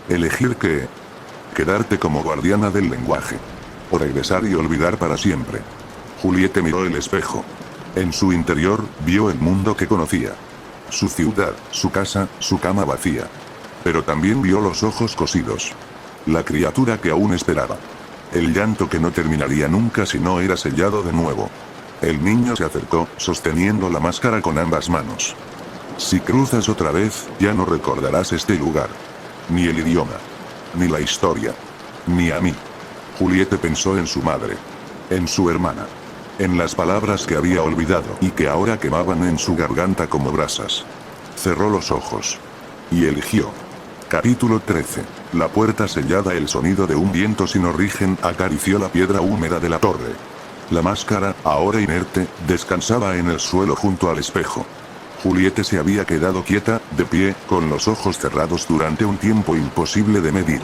¿Elegir qué? Quedarte como guardiana del lenguaje. O regresar y olvidar para siempre. Juliette miró el espejo. En su interior, vio el mundo que conocía. Su ciudad, su casa, su cama vacía. Pero también vio los ojos cosidos. La criatura que aún esperaba. El llanto que no terminaría nunca si no era sellado de nuevo. El niño se acercó, sosteniendo la máscara con ambas manos. Si cruzas otra vez, ya no recordarás este lugar. Ni el idioma. Ni la historia. Ni a mí. Juliette pensó en su madre. En su hermana. En las palabras que había olvidado y que ahora quemaban en su garganta como brasas. Cerró los ojos. Y eligió. Capítulo 13. La puerta sellada. El sonido de un viento sin origen acarició la piedra húmeda de la torre. La máscara, ahora inerte, descansaba en el suelo junto al espejo. Juliette se había quedado quieta, de pie, con los ojos cerrados durante un tiempo imposible de medir.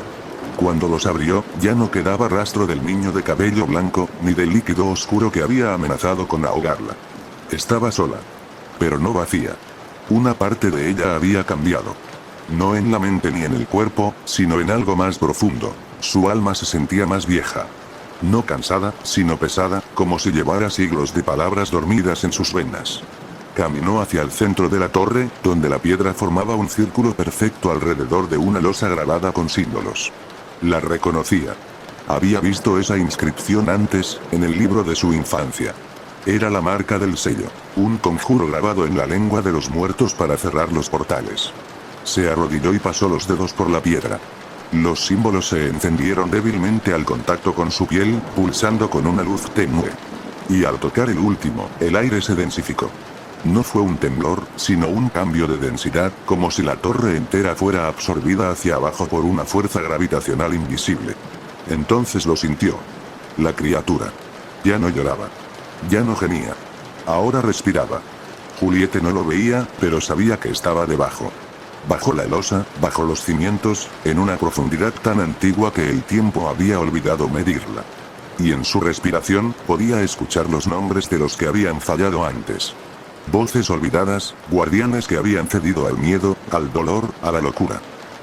Cuando los abrió, ya no quedaba rastro del niño de cabello blanco, ni del líquido oscuro que había amenazado con ahogarla. Estaba sola. Pero no vacía. Una parte de ella había cambiado. No en la mente ni en el cuerpo, sino en algo más profundo. Su alma se sentía más vieja. No cansada, sino pesada, como si llevara siglos de palabras dormidas en sus venas. Caminó hacia el centro de la torre, donde la piedra formaba un círculo perfecto alrededor de una losa grabada con símbolos. La reconocía. Había visto esa inscripción antes, en el libro de su infancia. Era la marca del sello, un conjuro grabado en la lengua de los muertos para cerrar los portales. Se arrodilló y pasó los dedos por la piedra. Los símbolos se encendieron débilmente al contacto con su piel, pulsando con una luz tenue. Y al tocar el último, el aire se densificó. No fue un temblor, sino un cambio de densidad, como si la torre entera fuera absorbida hacia abajo por una fuerza gravitacional invisible. Entonces lo sintió. La criatura. Ya no lloraba. Ya no gemía. Ahora respiraba. Juliette no lo veía, pero sabía que estaba debajo. Bajo la losa, bajo los cimientos, en una profundidad tan antigua que el tiempo había olvidado medirla. Y en su respiración, podía escuchar los nombres de los que habían fallado antes. Voces olvidadas, guardianes que habían cedido al miedo, al dolor, a la locura.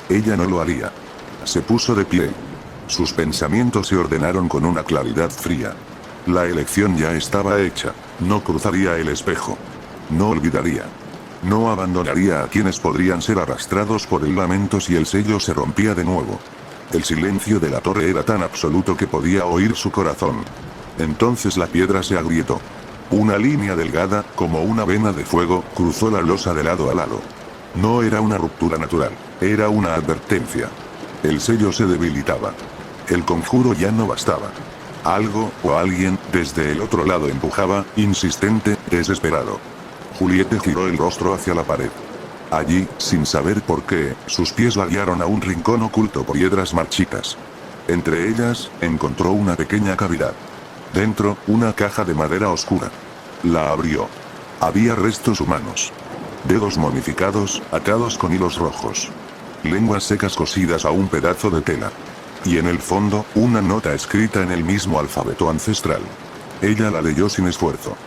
Ella no lo haría. Se puso de pie. Sus pensamientos se ordenaron con una claridad fría. La elección ya estaba hecha. No cruzaría el espejo. No olvidaría. No abandonaría a quienes podrían ser arrastrados por el lamento si el sello se rompía de nuevo. El silencio de la torre era tan absoluto que podía oír su corazón. Entonces la piedra se agrietó. Una línea delgada, como una vena de fuego, cruzó la losa de lado a lado. No era una ruptura natural, era una advertencia. El sello se debilitaba. El conjuro ya no bastaba. Algo, o alguien, desde el otro lado empujaba, insistente, desesperado. Juliette giró el rostro hacia la pared. Allí, sin saber por qué, sus pies la guiaron a un rincón oculto por piedras marchitas. Entre ellas, encontró una pequeña cavidad. Dentro, una caja de madera oscura. La abrió. Había restos humanos. Dedos momificados, atados con hilos rojos. Lenguas secas cosidas a un pedazo de tela. Y en el fondo, una nota escrita en el mismo alfabeto ancestral. Ella la leyó sin esfuerzo.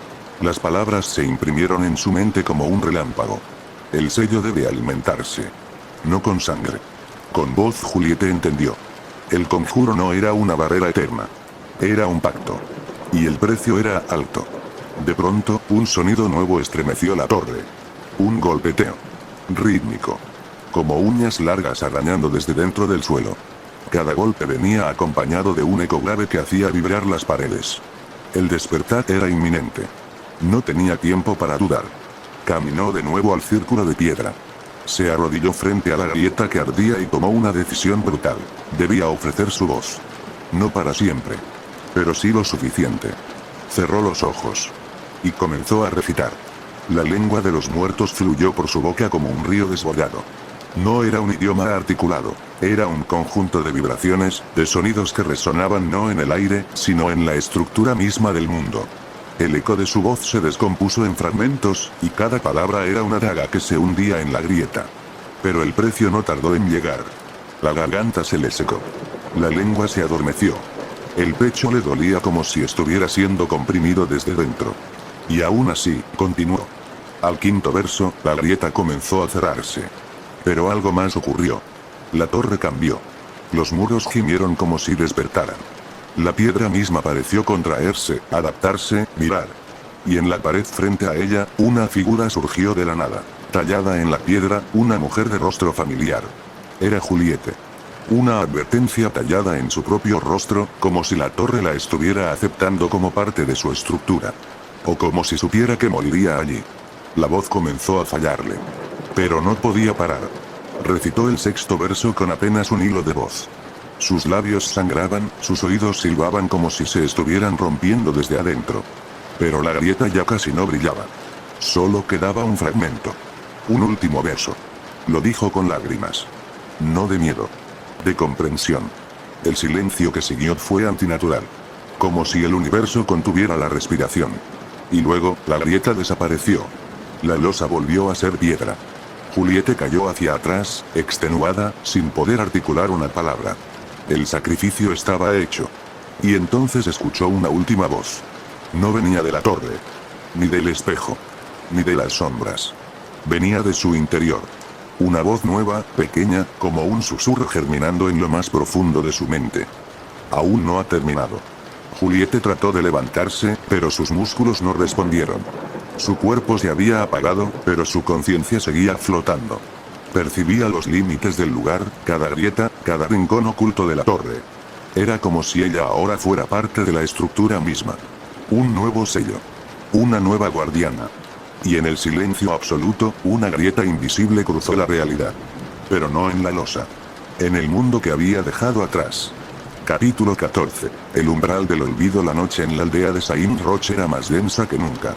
Las palabras se imprimieron en su mente como un relámpago. El sello debe alimentarse. No con sangre. Con voz Juliette entendió. El conjuro no era una barrera eterna. Era un pacto. Y el precio era alto. De pronto, un sonido nuevo estremeció la torre. Un golpeteo. Rítmico. Como uñas largas arañando desde dentro del suelo. Cada golpe venía acompañado de un eco grave que hacía vibrar las paredes. El despertar era inminente. No tenía tiempo para dudar. Caminó de nuevo al círculo de piedra. Se arrodilló frente a la grieta que ardía y tomó una decisión brutal. Debía ofrecer su voz. No para siempre. Pero sí lo suficiente. Cerró los ojos. Y comenzó a recitar. La lengua de los muertos fluyó por su boca como un río desbordado. No era un idioma articulado. Era un conjunto de vibraciones, de sonidos que resonaban no en el aire, sino en la estructura misma del mundo. El eco de su voz se descompuso en fragmentos, y cada palabra era una daga que se hundía en la grieta. Pero el precio no tardó en llegar. La garganta se le secó. La lengua se adormeció. El pecho le dolía como si estuviera siendo comprimido desde dentro. Y aún así, continuó. Al quinto verso, la grieta comenzó a cerrarse. Pero algo más ocurrió. La torre cambió. Los muros gimieron como si despertaran. La piedra misma pareció contraerse, adaptarse, virar. Y en la pared frente a ella, una figura surgió de la nada. Tallada en la piedra, una mujer de rostro familiar. Era Juliette. Una advertencia tallada en su propio rostro, como si la torre la estuviera aceptando como parte de su estructura. O como si supiera que moriría allí. La voz comenzó a fallarle. Pero no podía parar. Recitó el sexto verso con apenas un hilo de voz. Sus labios sangraban, sus oídos silbaban como si se estuvieran rompiendo desde adentro. Pero la grieta ya casi no brillaba. Solo quedaba un fragmento. Un último verso. Lo dijo con lágrimas. No de miedo. De comprensión. El silencio que siguió fue antinatural. Como si el universo contuviera la respiración. Y luego, la grieta desapareció. La losa volvió a ser piedra. Juliette cayó hacia atrás, extenuada, sin poder articular una palabra. El sacrificio estaba hecho. Y entonces escuchó una última voz. No venía de la torre. Ni del espejo. Ni de las sombras. Venía de su interior. Una voz nueva, pequeña, como un susurro germinando en lo más profundo de su mente. Aún no ha terminado. Juliette trató de levantarse, pero sus músculos no respondieron. Su cuerpo se había apagado, pero su conciencia seguía flotando. Percibía los límites del lugar, cada grieta, cada rincón oculto de la torre. Era como si ella ahora fuera parte de la estructura misma. Un nuevo sello. Una nueva guardiana. Y en el silencio absoluto, una grieta invisible cruzó la realidad. Pero no en la losa. En el mundo que había dejado atrás. Capítulo 14. El umbral del olvido. La noche en la aldea de Saint Roch era más densa que nunca.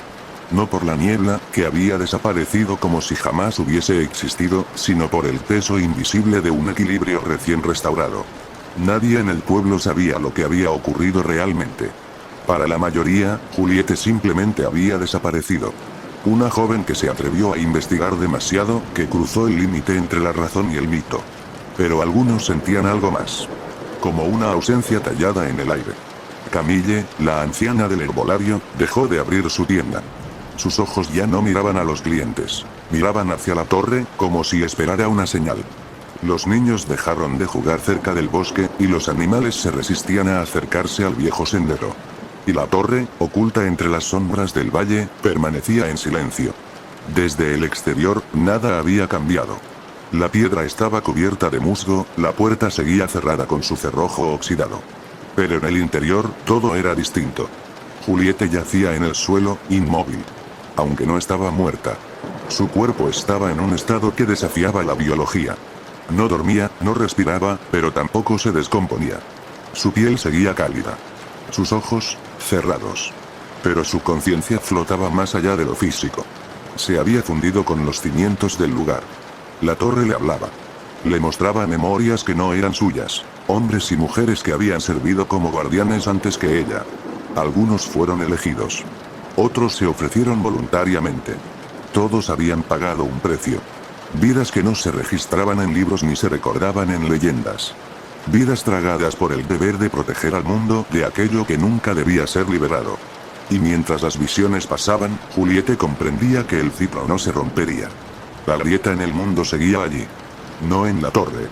No por la niebla, que había desaparecido como si jamás hubiese existido, sino por el peso invisible de un equilibrio recién restaurado. Nadie en el pueblo sabía lo que había ocurrido realmente. Para la mayoría, Juliette simplemente había desaparecido. Una joven que se atrevió a investigar demasiado, que cruzó el límite entre la razón y el mito. Pero algunos sentían algo más. Como una ausencia tallada en el aire. Camille, la anciana del herbolario, dejó de abrir su tienda. Sus ojos ya no miraban a los clientes. Miraban hacia la torre, como si esperara una señal. Los niños dejaron de jugar cerca del bosque, y los animales se resistían a acercarse al viejo sendero. Y la torre, oculta entre las sombras del valle, permanecía en silencio. Desde el exterior, nada había cambiado. La piedra estaba cubierta de musgo, la puerta seguía cerrada con su cerrojo oxidado. Pero en el interior, todo era distinto. Juliette yacía en el suelo, inmóvil. Aunque no estaba muerta. Su cuerpo estaba en un estado que desafiaba la biología. No dormía, no respiraba, pero tampoco se descomponía. Su piel seguía cálida. Sus ojos, cerrados. Pero su conciencia flotaba más allá de lo físico. Se había fundido con los cimientos del lugar. La torre le hablaba. Le mostraba memorias que no eran suyas. Hombres y mujeres que habían servido como guardianes antes que ella. Algunos fueron elegidos. Otros se ofrecieron voluntariamente. Todos habían pagado un precio. Vidas que no se registraban en libros ni se recordaban en leyendas. Vidas tragadas por el deber de proteger al mundo de aquello que nunca debía ser liberado. Y mientras las visiones pasaban, Juliette comprendía que el ciclo no se rompería. La grieta en el mundo seguía allí. No en la torre.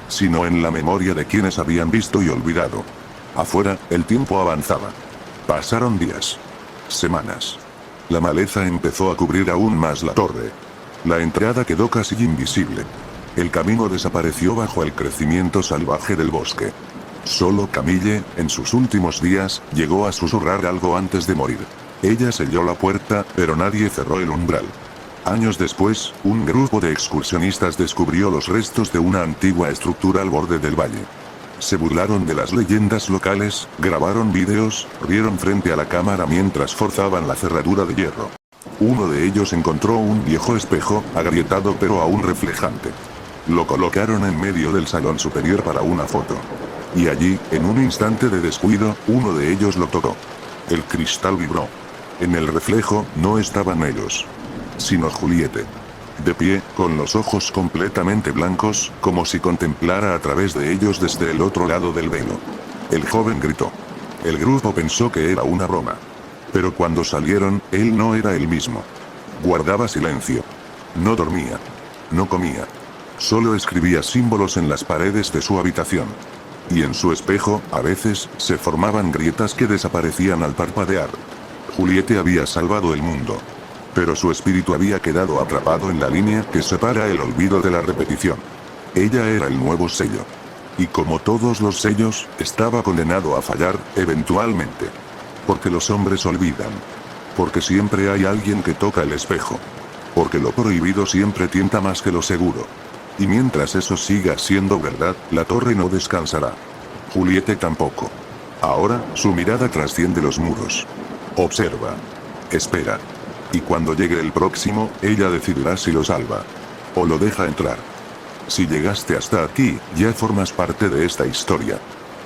Sino en la memoria de quienes habían visto y olvidado. Afuera, el tiempo avanzaba. Pasaron días. Semanas. La maleza empezó a cubrir aún más la torre. La entrada quedó casi invisible. El camino desapareció bajo el crecimiento salvaje del bosque. Solo Camille, en sus últimos días, llegó a susurrar algo antes de morir. Ella selló la puerta, pero nadie cerró el umbral. Años después, un grupo de excursionistas descubrió los restos de una antigua estructura al borde del valle. Se burlaron de las leyendas locales, grabaron vídeos, rieron frente a la cámara mientras forzaban la cerradura de hierro. Uno de ellos encontró un viejo espejo, agrietado pero aún reflejante. Lo colocaron en medio del salón superior para una foto. Y allí, en un instante de descuido, uno de ellos lo tocó. El cristal vibró. En el reflejo, no estaban ellos. Sino Juliette. De pie, con los ojos completamente blancos, como si contemplara a través de ellos desde el otro lado del velo. El joven gritó. El grupo pensó que era una broma. Pero cuando salieron, él no era el mismo. Guardaba silencio. No dormía. No comía. Solo escribía símbolos en las paredes de su habitación. Y en su espejo, a veces, se formaban grietas que desaparecían al parpadear. Juliette había salvado el mundo. Pero su espíritu había quedado atrapado en la línea que separa el olvido de la repetición. Ella era el nuevo sello. Y como todos los sellos, estaba condenado a fallar, eventualmente. Porque los hombres olvidan. Porque siempre hay alguien que toca el espejo. Porque lo prohibido siempre tienta más que lo seguro. Y mientras eso siga siendo verdad, la torre no descansará. Juliette tampoco. Ahora, su mirada trasciende los muros. Observa. Espera. Y cuando llegue el próximo, ella decidirá si lo salva. O lo deja entrar. Si llegaste hasta aquí, ya formas parte de esta historia.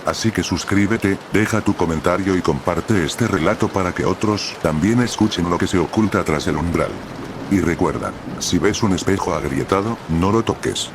Así que suscríbete, deja tu comentario y comparte este relato para que otros también escuchen lo que se oculta tras el umbral. Y recuerda, si ves un espejo agrietado, no lo toques.